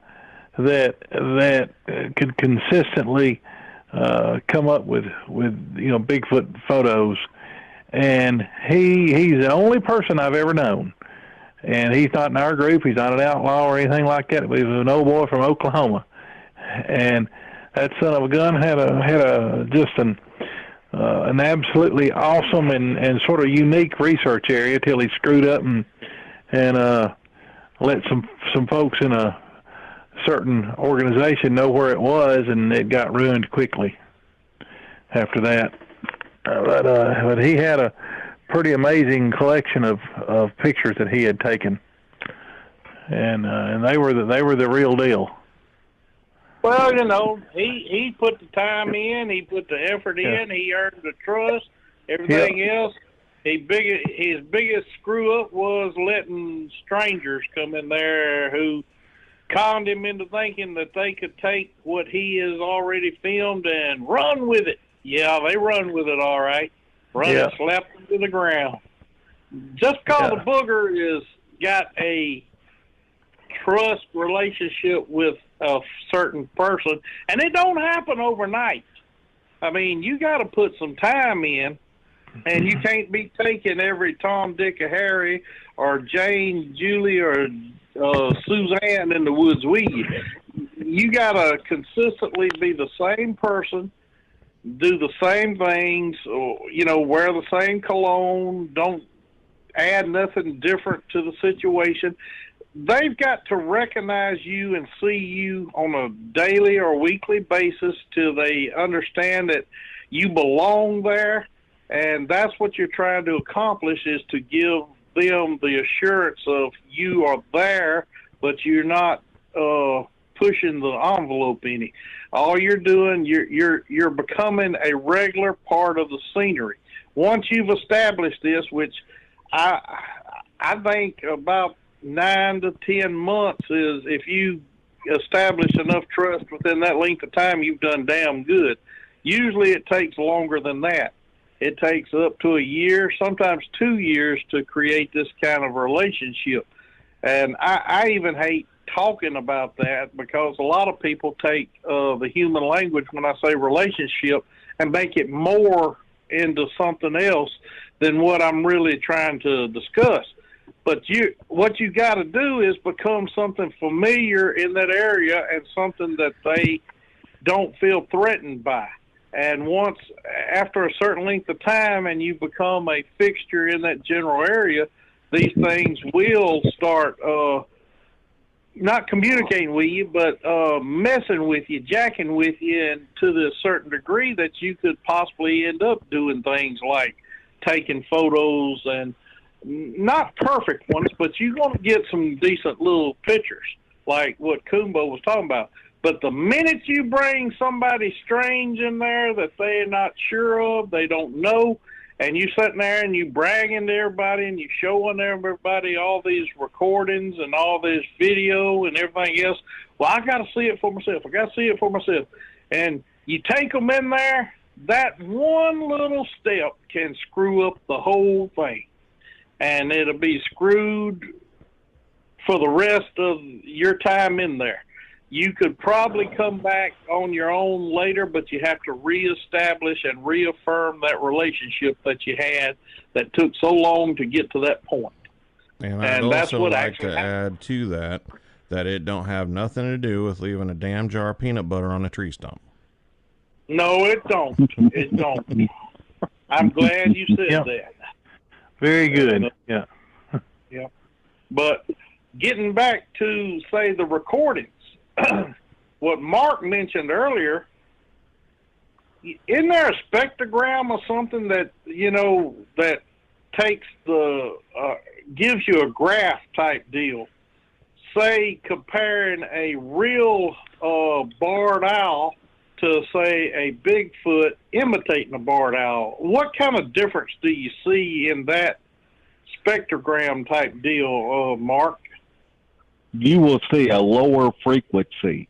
that could consistently come up with Bigfoot photos, and he's the only person I've ever known. And he's not in our group. He's not an outlaw or anything like that. But he was an old boy from Oklahoma, and that son of a gun had an absolutely awesome and sort of unique research area till he screwed up and let some folks in a certain organization know where it was, and it got ruined quickly after that. But he had a pretty amazing collection of pictures that he had taken, and they were the real deal. Well, he put the time in, he put the effort in, he earned the trust. Everything else, his biggest screw up was letting strangers come in there who conned him into thinking that they could take what he has already filmed and run with it. Yeah, they run with it all right. It, slap them to the ground. Just because a booger is got a trust relationship with a certain person, and it don't happen overnight. I mean, you got to put some time in, and you can't be taking every Tom, Dick, or Harry, or Jane, Julie, or Suzanne in the woods with you. You got to consistently be the same person, do the same things, wear the same cologne, don't add nothing different to the situation. They've got to recognize you and see you on a daily or weekly basis till they understand that you belong there, and that's what you're trying to accomplish, is to give them the assurance of you are there, but you're not pushing the envelope any. All you're doing, you're becoming a regular part of the scenery. Once you've established this, which I think about 9 to 10 months is, if you establish enough trust within that length of time, you've done damn good. Usually it takes longer than that. It takes up to a year, sometimes 2 years, to create this kind of relationship. And I even hate talking about that, because a lot of people take the human language when I say relationship and make it more into something else than what I'm really trying to discuss. But what you got to do is become something familiar in that area and something that they don't feel threatened by. And once, after a certain length of time, and you become a fixture in that general area, these things will start not communicating with you, but messing with you, jacking with you, and to the certain degree that you could possibly end up doing things like taking photos, and not perfect ones, but you're going to get some decent little pictures, like what Kumbo was talking about. But the minute you bring somebody strange in there that they're not sure of, they don't know, and you sitting there and you bragging to everybody and you showing everybody all these recordings and all this video and everything else, well, I got to see it for myself. I got to see it for myself. And you take them in there, that one little step can screw up the whole thing. And it'll be screwed for the rest of your time in there. You could probably come back on your own later, but you have to reestablish and reaffirm that relationship that you had that took so long to get to that point. And I'd also like to add to that it don't have nothing to do with leaving a damn jar of peanut butter on a tree stump. No, it don't. It don't. I'm glad you said that. Very good. Yeah. Yeah. But getting back to, say, the recordings, what Mark mentioned earlier, isn't there a spectrogram or something that, that takes gives you a graph type deal? Say, comparing a real barred owl to, say, a Bigfoot imitating a barred owl. What kind of difference do you see in that spectrogram type deal, Mark? You will see a lower frequency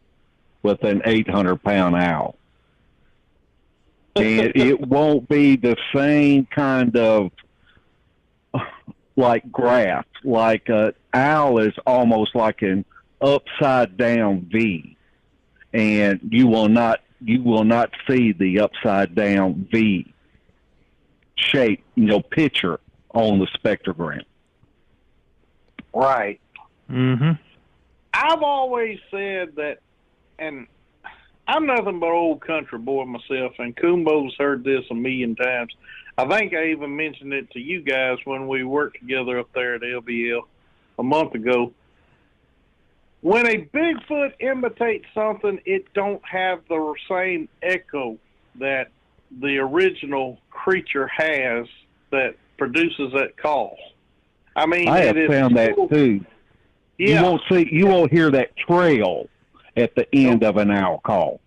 with an 800-pound owl. And it won't be the same kind of like graph. Like an owl is almost like an upside down V, and you will not see the upside down V shape, picture on the spectrogram. Right. Mm-hmm. I've always said that, and I'm nothing but an old country boy myself, and Kumbo's heard this a million times. I think I even mentioned it to you guys when we worked together up there at LBL a month ago. When a Bigfoot imitates something, it don't have the same echo that the original creature has that produces that call. I mean, I have found that too. Yeah. You won't hear that trail at the end of an owl call.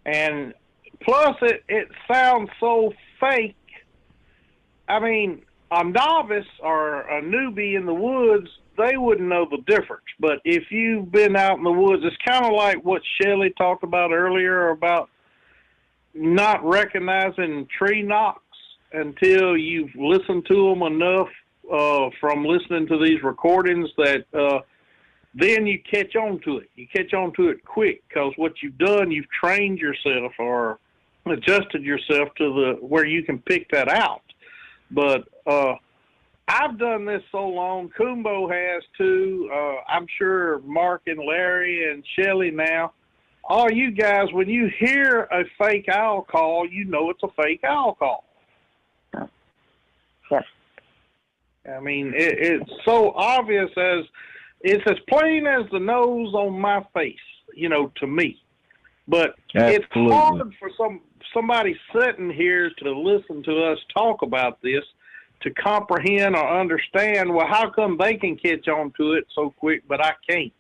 And plus, it sounds so fake. I mean, a novice or a newbie in the woods, they wouldn't know the difference. But if you've been out in the woods, it's kind of like what Shelley talked about earlier about not recognizing tree knocks until you've listened to them enough from listening to these recordings that then you catch on to it. You catch on to it quick because what you've done, you've trained yourself or adjusted yourself to where you can pick that out. But I've done this so long. Kumbo has too. I'm sure Mark and Larry and Shelley now. All you guys, when you hear a fake owl call, you know it's a fake owl call. Yes. I mean, it's so obvious it's as plain as the nose on my face, to me. But Absolutely. It's hard for somebody sitting here to listen to us talk about this to comprehend or understand, well, how come they can catch on to it so quick, but I can't?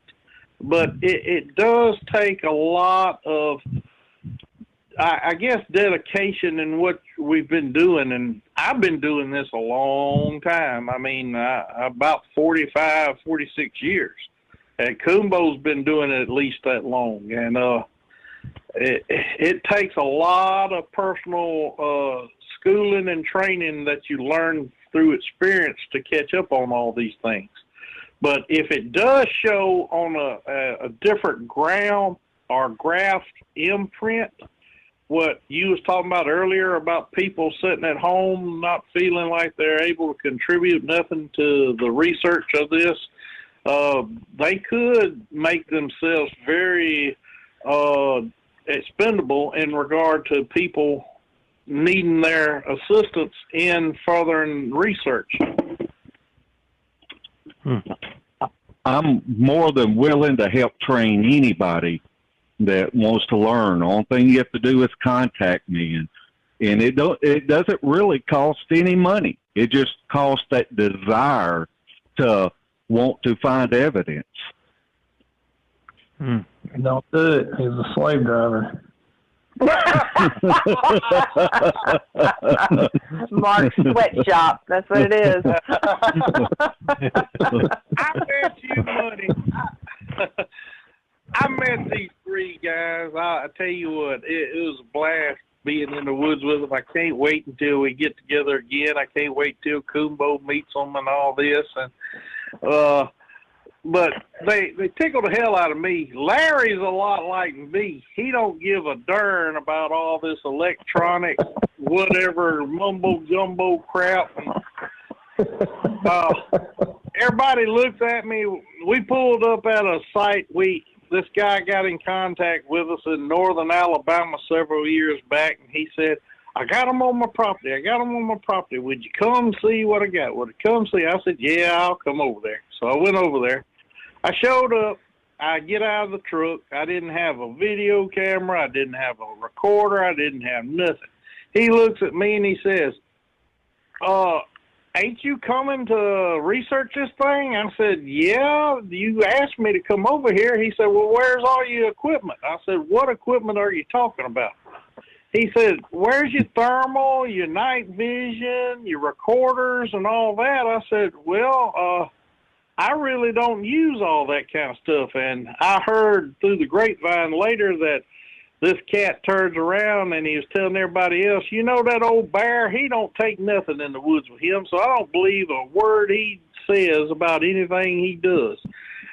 But it does take a lot of, I guess, dedication in what we've been doing. And I've been doing this a long time. I mean, about 45, 46 years. And Kumbo's been doing it at least that long. And it takes a lot of personal schooling and training that you learn through experience to catch up on all these things. But if it does show on a different ground or graphed imprint, what you was talking about earlier about people sitting at home not feeling like they're able to contribute nothing to the research of this, they could make themselves very expendable in regard to people needing their assistance in furthering research. I'm more than willing to help train anybody that wants to learn. The only thing you have to do is contact me, and it doesn't really cost any money. It just costs that desire to want to find evidence. Don't do it. He's a slave driver. Mark's sweatshop. That's what it is. I bet you money. I met these three guys. I tell you what, it was a blast being in the woods with them. I can't wait until we get together again. I can't wait till Kumbo meets them and all this. And but they tickle the hell out of me. Larry's a lot like me. He don't give a darn about all this electronic, whatever, mumbo-jumbo crap. Everybody looks at me. We pulled up at a site. this guy got in contact with us in northern Alabama several years back, and he said, I got them on my property. Would you come see what I got? Would you come see? I said, yeah, I'll come over there. So I went over there. I showed up. I get out of the truck. I didn't have a video camera. I didn't have a recorder. I didn't have nothing. He looks at me and he says, ain't you coming to research this thing? I said, yeah, you asked me to come over here. He said, well, where's all your equipment? I said, what equipment are you talking about? He said, where's your thermal, your night vision, your recorders, and all that? I said, well, I really don't use all that kind of stuff. And I heard through the grapevine later that this cat turns around and he was telling everybody else, you know, that old bear, he don't take nothing in the woods with him, so I don't believe a word he says about anything he does.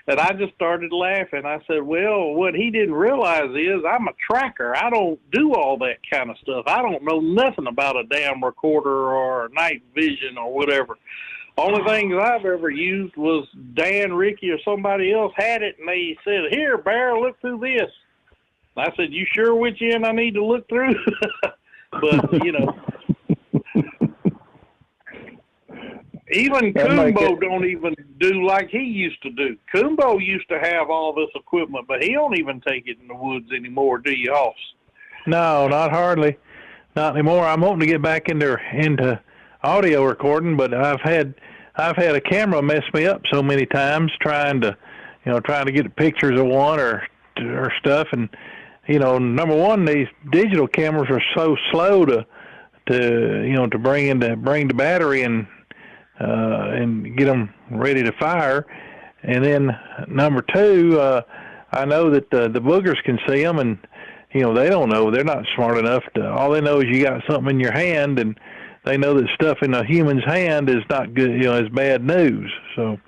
And I just started laughing. I said, well, what he didn't realize is I'm a tracker. I don't do all that kind of stuff. I don't know nothing about a damn recorder or night vision or whatever. Only things I've ever used was Dan, Ricky, or somebody else had it, and they said, here, Bear, look through this. I said, you sure which end I need to look through? But, you know, even Kumbo don't even do like he used to do. Kumbo used to have all this equipment, but he don't even take it in the woods anymore, do you, Hoss? No, not hardly. Not anymore. I'm hoping to get back into audio recording, but I've had a camera mess me up so many times trying to get pictures of one or stuff. And, you know, number one, these digital cameras are so slow to bring the battery and get them ready to fire. And then number two, I know that the boogers can see them, and, you know, they don't know. They're not smart enough all they know is you got something in your hand, and they know that stuff in a human's hand is not good, you know, is bad news. So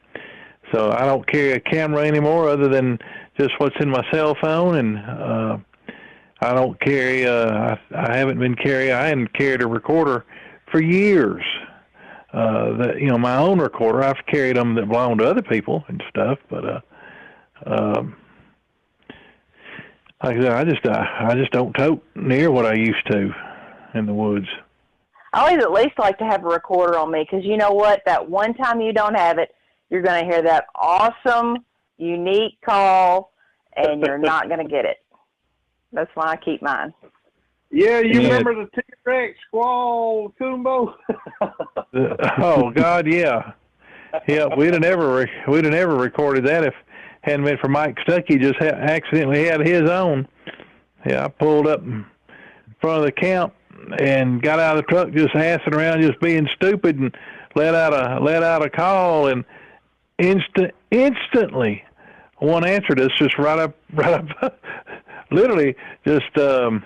I don't carry a camera anymore other than just what's in my cell phone, and I don't carry, I hadn't carried a recorder for years. You know, my own recorder, I've carried them that belong to other people and stuff, but like I said, I just don't tote near what I used to in the woods. I always at least like to have a recorder on me, because you know what? That one time you don't have it, you're going to hear that awesome, unique call, and you're not going to get it. That's why I keep mine. Yeah, you remember the T-Rex squall, Kumbo? Oh God, yeah. We'd have never recorded that if it hadn't been for Mike Stuckey just accidentally had his own. Yeah, I pulled up in front of the camp and got out of the truck, just assing around, just being stupid, and let out a call, and instantly one answered us just right up, literally just 50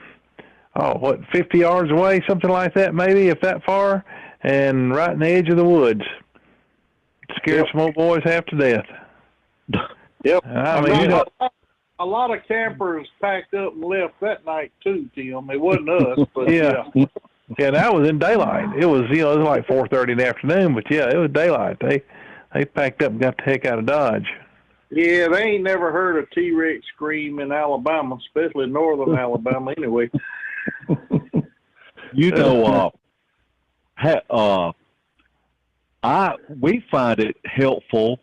yards away, something like that, maybe, if that far, and right in the edge of the woods. Scared some old boys half to death. Yep. I mean, you know, a lot of campers packed up and left that night too, Tim. It wasn't us, but yeah. Yeah, that was in daylight. It was, you know, it was like 4:30 in the afternoon, but yeah, it was daylight. They packed up and got the heck out of Dodge. Yeah, they ain't never heard a T-Rex scream in Alabama, especially northern Alabama anyway. You know, we find it helpful.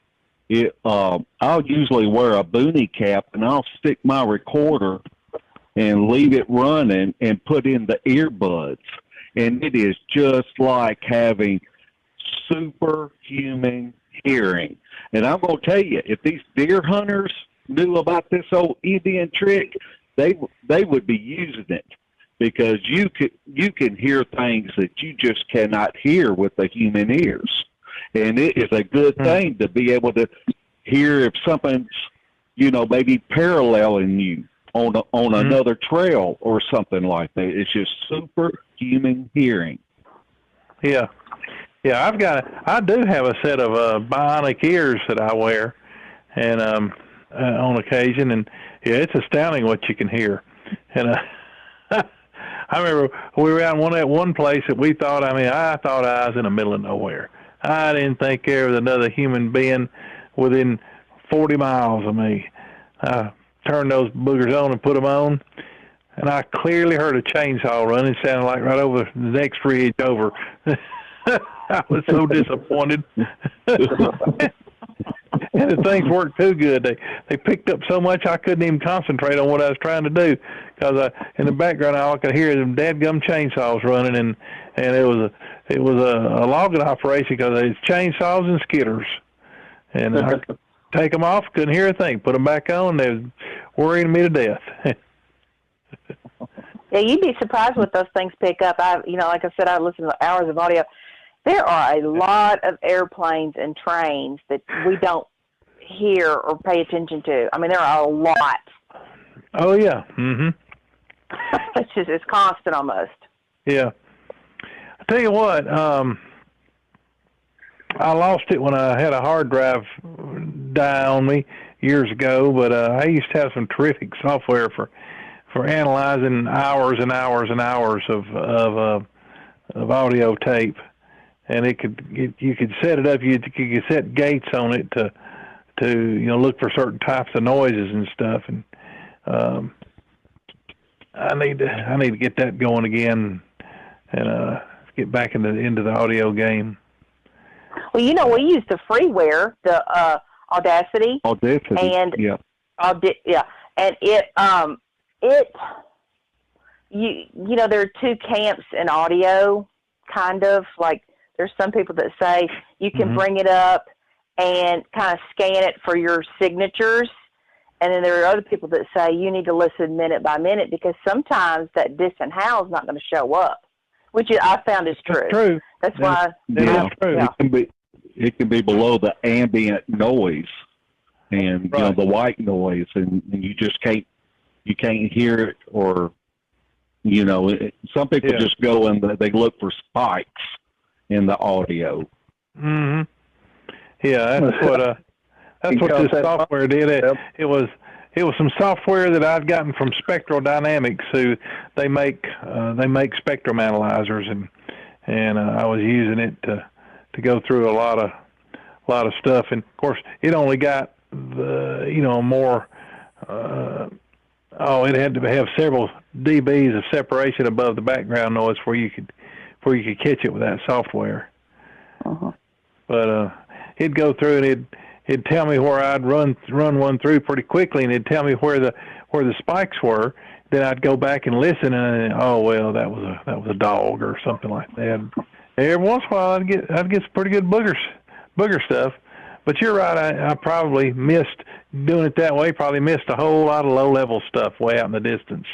I'll usually wear a boonie cap, and I'll stick my recorder and leave it running and put in the earbuds. And it is just like having superhuman hearing. And I'm going to tell you, if these deer hunters knew about this old Indian trick, they would be using it, because you can hear things that you just cannot hear with the human ears. And it is a good thing to be able to hear if something's, you know, maybe paralleling you on another trail or something like that. It's just superhuman hearing. Yeah. Yeah, I do have a set of bionic ears that I wear, and on occasion, and yeah, it's astounding what you can hear. And I remember we were out one place that we thought, I thought I was in the middle of nowhere. I didn't think there was another human being within 40 miles of me. turned those boogers on and put them on, and I clearly heard a chainsaw running. It sounded like right over the next ridge over. I was so disappointed. And the things worked too good. They picked up so much I couldn't even concentrate on what I was trying to do, because in the background all I could hear them dadgum chainsaws running, and it was a logging operation because it's chainsaws and skidders, and I take them off, couldn't hear a thing. Put them back on, they was worrying me to death. Yeah, you'd be surprised what those things pick up. Like I said, I listen to hours of audio. There are a lot of airplanes and trains that we don't hear or pay attention to. I mean, there are a lot. Oh, yeah. Mm-hmm. It's constant almost. Yeah. I tell you what, I lost it when I had a hard drive die on me years ago, but I used to have some terrific software for analyzing hours and hours and hours of audio tape. And you could set it up. You could set gates on it to look for certain types of noises and stuff. And I need to get that going again and get back into the audio game. Well, we use the freeware, the Audacity. And yeah. And there are two camps in audio, kind of like. There's some people that say you can bring it up and kind of scan it for your signatures. And then there are other people that say you need to listen minute by minute, because sometimes that distant howl is not going to show up, which I found is true. That's true. That's why. Yeah. True. Yeah. It can be below the ambient noise and the white noise, and you just can't hear it, or some people just go and they look for spikes in the audio. Mm-hmm. Yeah, that's what this software did. It was some software that I'd gotten from Spectral Dynamics, who they make spectrum analyzers, and I was using it to go through a lot of stuff. And of course, it only got the more. It had to have several dBs of separation above the background noise before you could catch it with that software. Uh-huh. But it'd go through and it'd tell me where I'd run one through pretty quickly, and it'd tell me where the spikes were. Then I'd go back and listen, and that was a dog or something like that. Every once in a while I'd get some pretty good booger stuff. But you're right, I probably missed doing it that way. Probably missed a whole lot of low level stuff way out in the distance.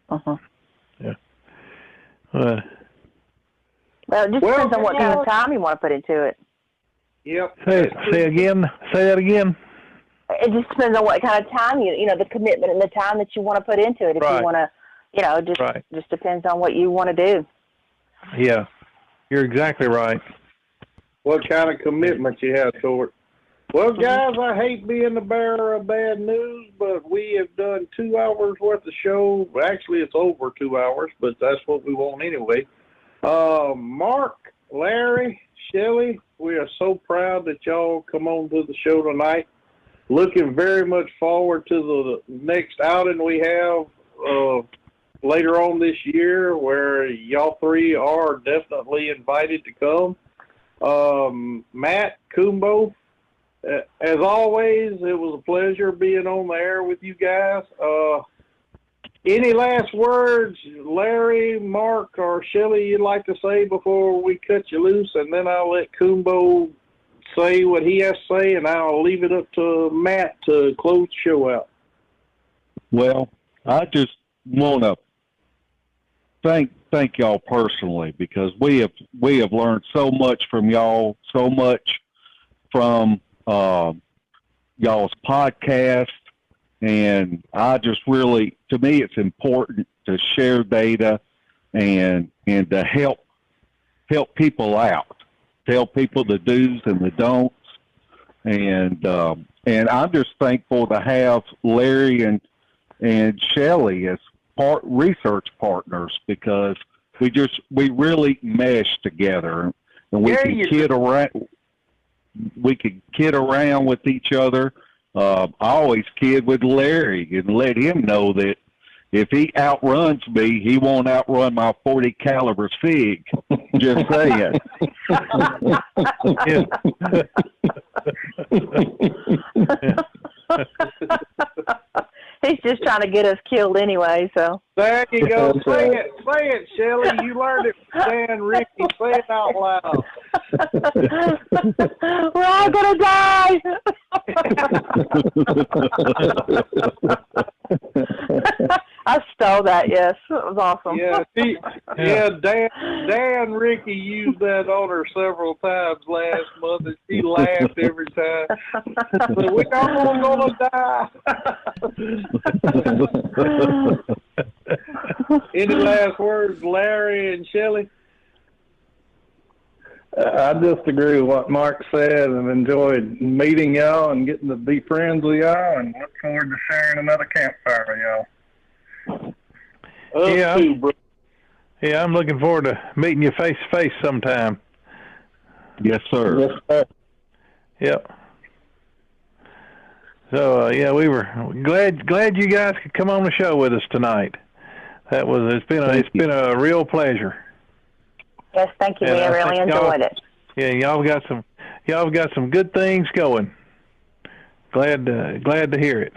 Uh-huh. Yeah. Well, it just depends on what kind of time you want to put into it. Yep. Say that again. It just depends on what kind of time the commitment and the time that you want to put into it. If you want to, just depends on what you want to do. Yeah, you're exactly right. What kind of commitment you have toward it. Well, guys, I hate being the bearer of bad news, but we have done 2 hours worth of show. Actually, it's over 2 hours, but that's what we want anyway. Mark, Larry, Shelley, we are so proud that y'all come on to the show tonight. Looking very much forward to the next outing we have later on this year, where y'all three are definitely invited to come. Matt, Kumbo, as always, it was a pleasure being on the air with you guys. Any last words, Larry, Mark, or Shelley, you'd like to say before we cut you loose? And then I'll let Kumbo say what he has to say, and I'll leave it up to Matt to close the show out. Well, I just want to thank y'all personally, because we have learned so much from y'all, so much from y'all's podcast. And I just really, to me, it's important to share data and to help people out, tell people the do's and the don'ts. And I'm just thankful to have Larry and Shelley as research partners, because we really mesh together, and we can kid around with each other. I always kid with Larry and let him know that if he outruns me, he won't outrun my 40 caliber Sig. Just saying. He's just trying to get us killed anyway, so. There you go. Say it, Shelley. You learned it from Dan Ricky. Say it out loud. We're all going to die. I stole that, yes. It was awesome. Yeah, Dan Ricky used that on her several times last month, and she laughed every time. But we're all going to die. Any last words, Larry and Shelley? I just agree with what Mark said and enjoyed meeting y'all and getting to be friends with y'all and look forward to sharing another campfire with y'all. Yeah, I'm looking forward to meeting you face to face sometime. Yes, sir. Yes, sir. Yep. So we were glad you guys could come on the show with us tonight. It's been a real pleasure. Yes, thank you. We really enjoyed it. Yeah, y'all got some good things going. Glad to hear it.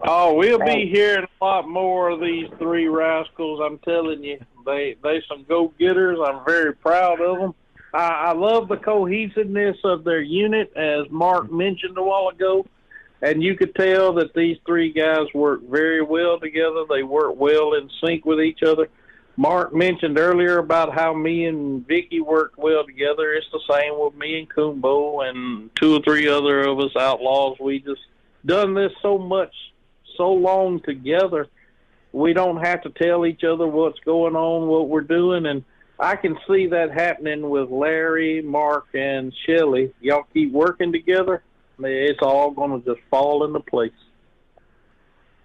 Oh, we'll be hearing a lot more of these three rascals. I'm telling you, they some go-getters. I'm very proud of them. I love the cohesiveness of their unit, as Mark mentioned a while ago. And you could tell that these three guys work very well together. They work well in sync with each other. Mark mentioned earlier about how me and Vicky worked well together. It's the same with me and Kumbo and two or three other of us outlaws. We just done this so long together, we don't have to tell each other what's going on, what we're doing. And I can see that happening with Larry, Mark, and Shelley. Y'all keep working together, it's all going to just fall into place.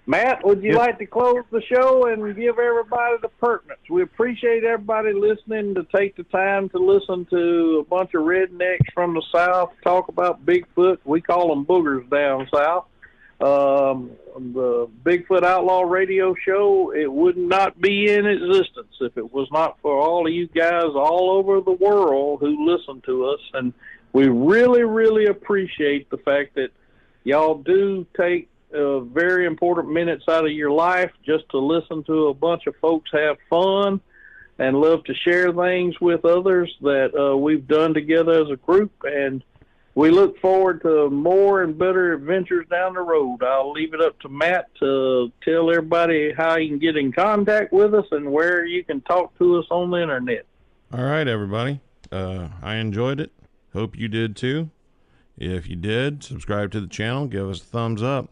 Matt, would you like to close the show and give everybody the pertinence? We appreciate everybody listening to take the time to listen to a bunch of rednecks from the South talk about Bigfoot. We call them boogers down south. The Bigfoot Outlaw radio show, it would not be in existence if it was not for all of you guys all over the world who listen to us. And we really, really appreciate the fact that y'all do take very important minutes out of your life just to listen to a bunch of folks have fun and love to share things with others that we've done together as a group. And we look forward to more and better adventures down the road. I'll leave it up to Matt to tell everybody how you can get in contact with us and where you can talk to us on the internet. All right, everybody. I enjoyed it. Hope you did too. If you did, subscribe to the channel. Give us a thumbs up.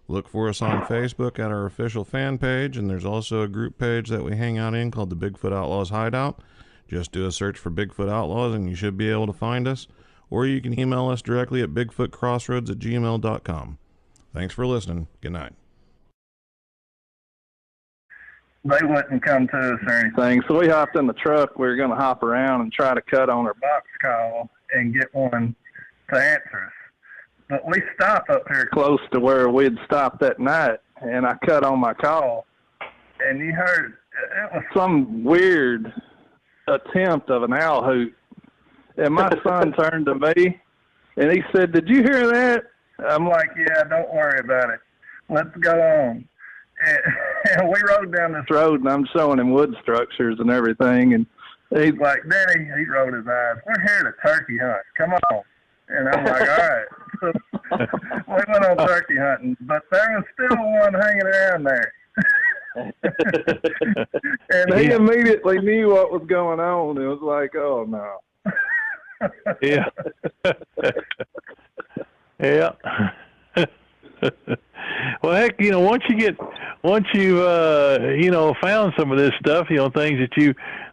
Look for us on Facebook at our official fan page, and there's also a group page that we hang out in called the Bigfoot Outlaws Hideout. Just do a search for Bigfoot Outlaws, and you should be able to find us. Or you can email us directly at bigfootcrossroads@gmail.com. Thanks for listening. Good night. They wouldn't come to us or anything, so we hopped in the truck. We were going to hop around and try to cut on our box call and get one to answer us. But we stopped up here close to where we'd stopped that night, and I cut on my call, and you heard it was some weird attempt of an owl hoot. And my son turned to me, and he said, "Did you hear that?" I'm like, "Yeah, don't worry about it. Let's go on." And we rode down this road, and I'm showing him wood structures and everything. And he's like, "Daddy," he rolled his eyes, "we're here to turkey hunt. Come on." And I'm like, "All right." So we went on turkey hunting, but there was still one hanging around there. And he immediately knew what was going on. It was like, "Oh, no." Yeah. Yeah. Well, heck, once you've found some of this stuff, things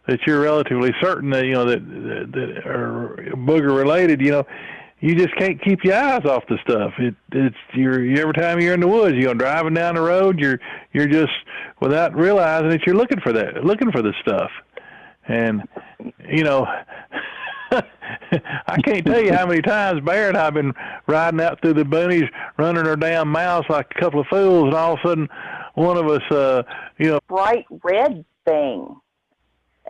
that you're relatively certain that that are booger related, you just can't keep your eyes off the stuff. Every time you're in the woods, driving down the road, you're just without realizing that you're looking for the stuff, and I can't tell you how many times Bear and I've been riding out through the boonies, running our damn mouths like a couple of fools, and all of a sudden, one of us, bright red thing.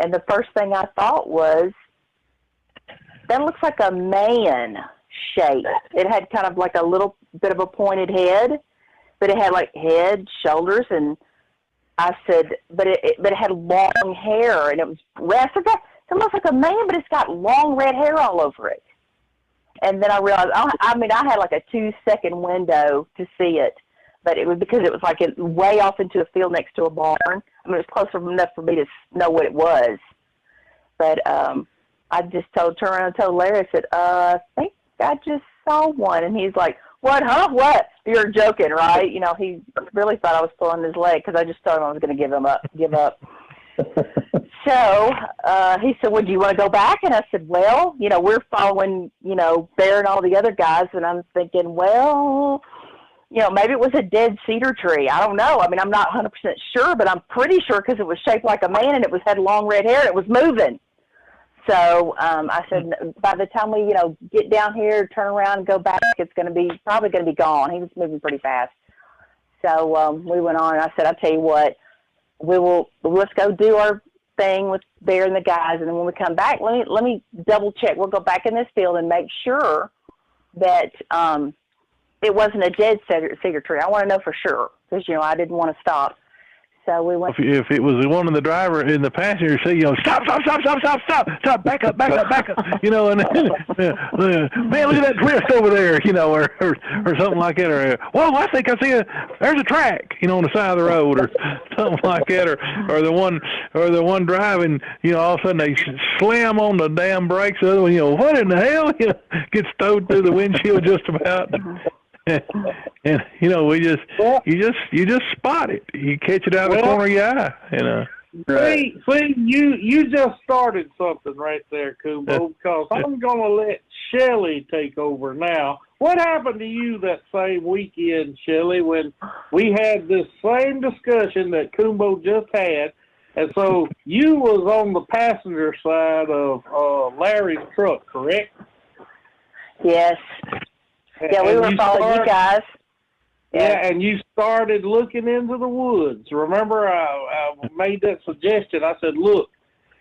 And the first thing I thought was, that looks like a man shape. It had kind of like a little bit of a pointed head, but it had like head, shoulders, and I said, but it had long hair, and it was red. I said, it looks like a man, but it's got long red hair all over it. And then I realized, I had like a 2-second window to see it, but it was because it was like way off into a field next to a barn. I mean, it was close enough for me to know what it was. But I just turned around and told Larry, I said, I think I just saw one. And he's like, what, huh? What? You're joking, right? You know, he really thought I was pulling his leg because I just told him I was going to give up. So he said, well, do you want to go back? And I said, well, you know, we're following, you know, Bear and all the other guys. And I'm thinking, well, you know, maybe it was a dead cedar tree. I don't know. I mean, I'm not 100% sure, but I'm pretty sure because it was shaped like a man and it had long red hair and it was moving. So I said, by the time we, you know, get down here, turn around and go back, it's probably going to be gone. He was moving pretty fast. So we went on, and I said, I'll tell you what, let's go do our thing with Bear and the guys, and then when we come back, let me double check. We'll go back in this field and make sure that it wasn't a dead cedar tree. I want to know for sure because, you know, I didn't want to stop. So we went. If it was the one in the driver in the passenger seat, you know, stop, back up, you know, and man, look at that twist over there, you know, or something like that, or whoa, I think I see there's a track, you know, on the side of the road, or something like that, or the one driving, you know, all of a sudden they slam on the damn brakes, the other one, you know, what in the hell, you know, gets stowed through the windshield just about. And you know, you just spot it. You catch it out of the corner of your eye. You know. See, you just started something right there, Kumbo. Because I'm gonna let Shelley take over now. What happened to you that same weekend, Shelley, when we had this same discussion that Kumbo just had? And so you was on the passenger side of Larry's truck, correct? Yes. Yeah, we were following you guys. Yeah, and you started looking into the woods. Remember, I made that suggestion. I said, look,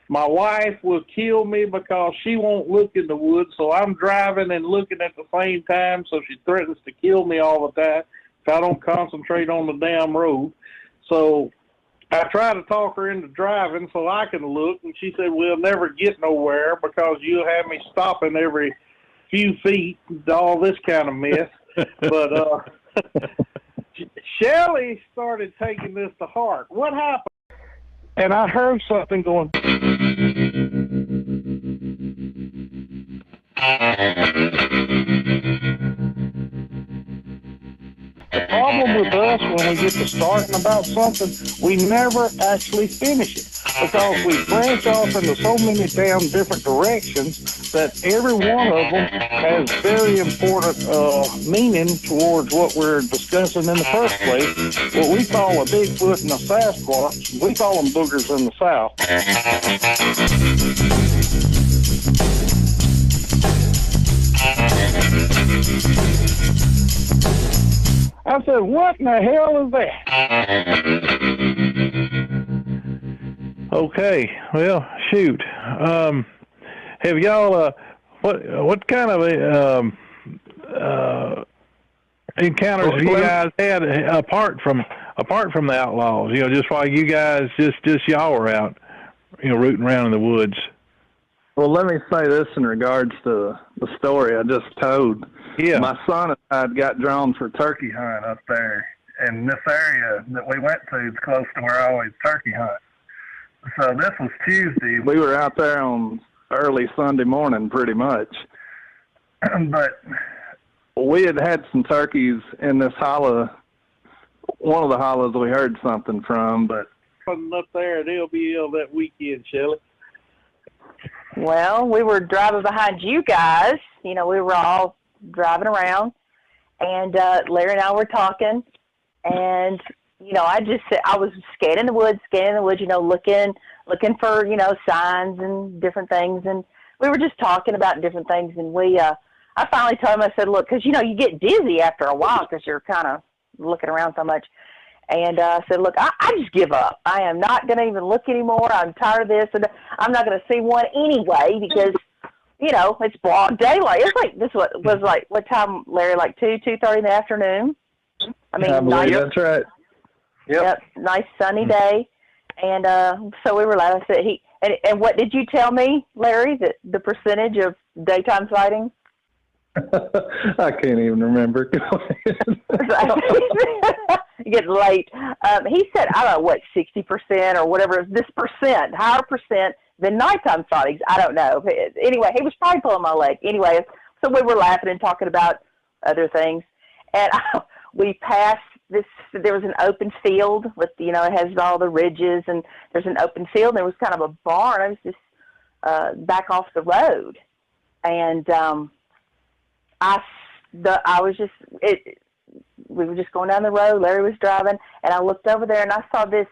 my wife will kill me because she won't look in the woods, so I'm driving and looking at the same time, so she threatens to kill me all the time if I don't concentrate on the damn road. So I tried to talk her into driving so I can look, and she said, we'll never get nowhere because you'll have me stopping every few feet, all this kind of mess. But Shelley started taking this to heart. What happened? And I heard something going. The problem with us when we get to starting about something, we never actually finish it because we branch off into so many damn different directions that every one of them has very important meaning towards what we're discussing in the first place. What we call a BigFoot and a Sasquatch, we call them boogers in the South. I said, what in the hell is that? Okay, well, shoot. Have y'all, what kind of encounters have you guys had apart from the Outlaws? You know, just while you guys, just y'all were out, you know, rooting around in the woods. Well, let me say this in regards to the story I just told. Yeah. My son and I got drawn for turkey hunt up there. And this area that we went to is close to where I always turkey hunt. So this was Tuesday. We were out there on early Sunday morning pretty much. But we had some turkeys in this hollow, one of the hollows we heard something from. But up there at LBL that weekend, Shelley? Well, we were driving behind you guys. You know, we were all driving around, and Larry and I were talking, and, you know, I was scanning the woods, you know, looking for, you know, signs and different things, and we were just talking about different things, and I finally told him, I said, look, because, you get dizzy after a while because you're kind of looking around so much. And I said, look, I just give up. I am not going to even look anymore. I'm tired of this, and I'm not going to see one anyway because, it's broad daylight. It's like, this was like, what time, Larry, like 2:30 in the afternoon? I mean, I believe that's right. Yep, nice sunny day. And so we were laughing. I said, and what did you tell me, Larry, that the percentage of daytime sighting? I can't even remember. Go ahead. Getting late. He said, I don't know what, 60% or whatever, this percent, higher percent than nighttime sightings. I don't know. Anyway, he was probably pulling my leg. Anyway, so we were laughing and talking about other things. And we passed this, there was an open field with, it has all the ridges, and there's an open field, and there was kind of a barn. I was just back off the road. And we were just going down the road. Larry was driving, and I looked over there, and I saw this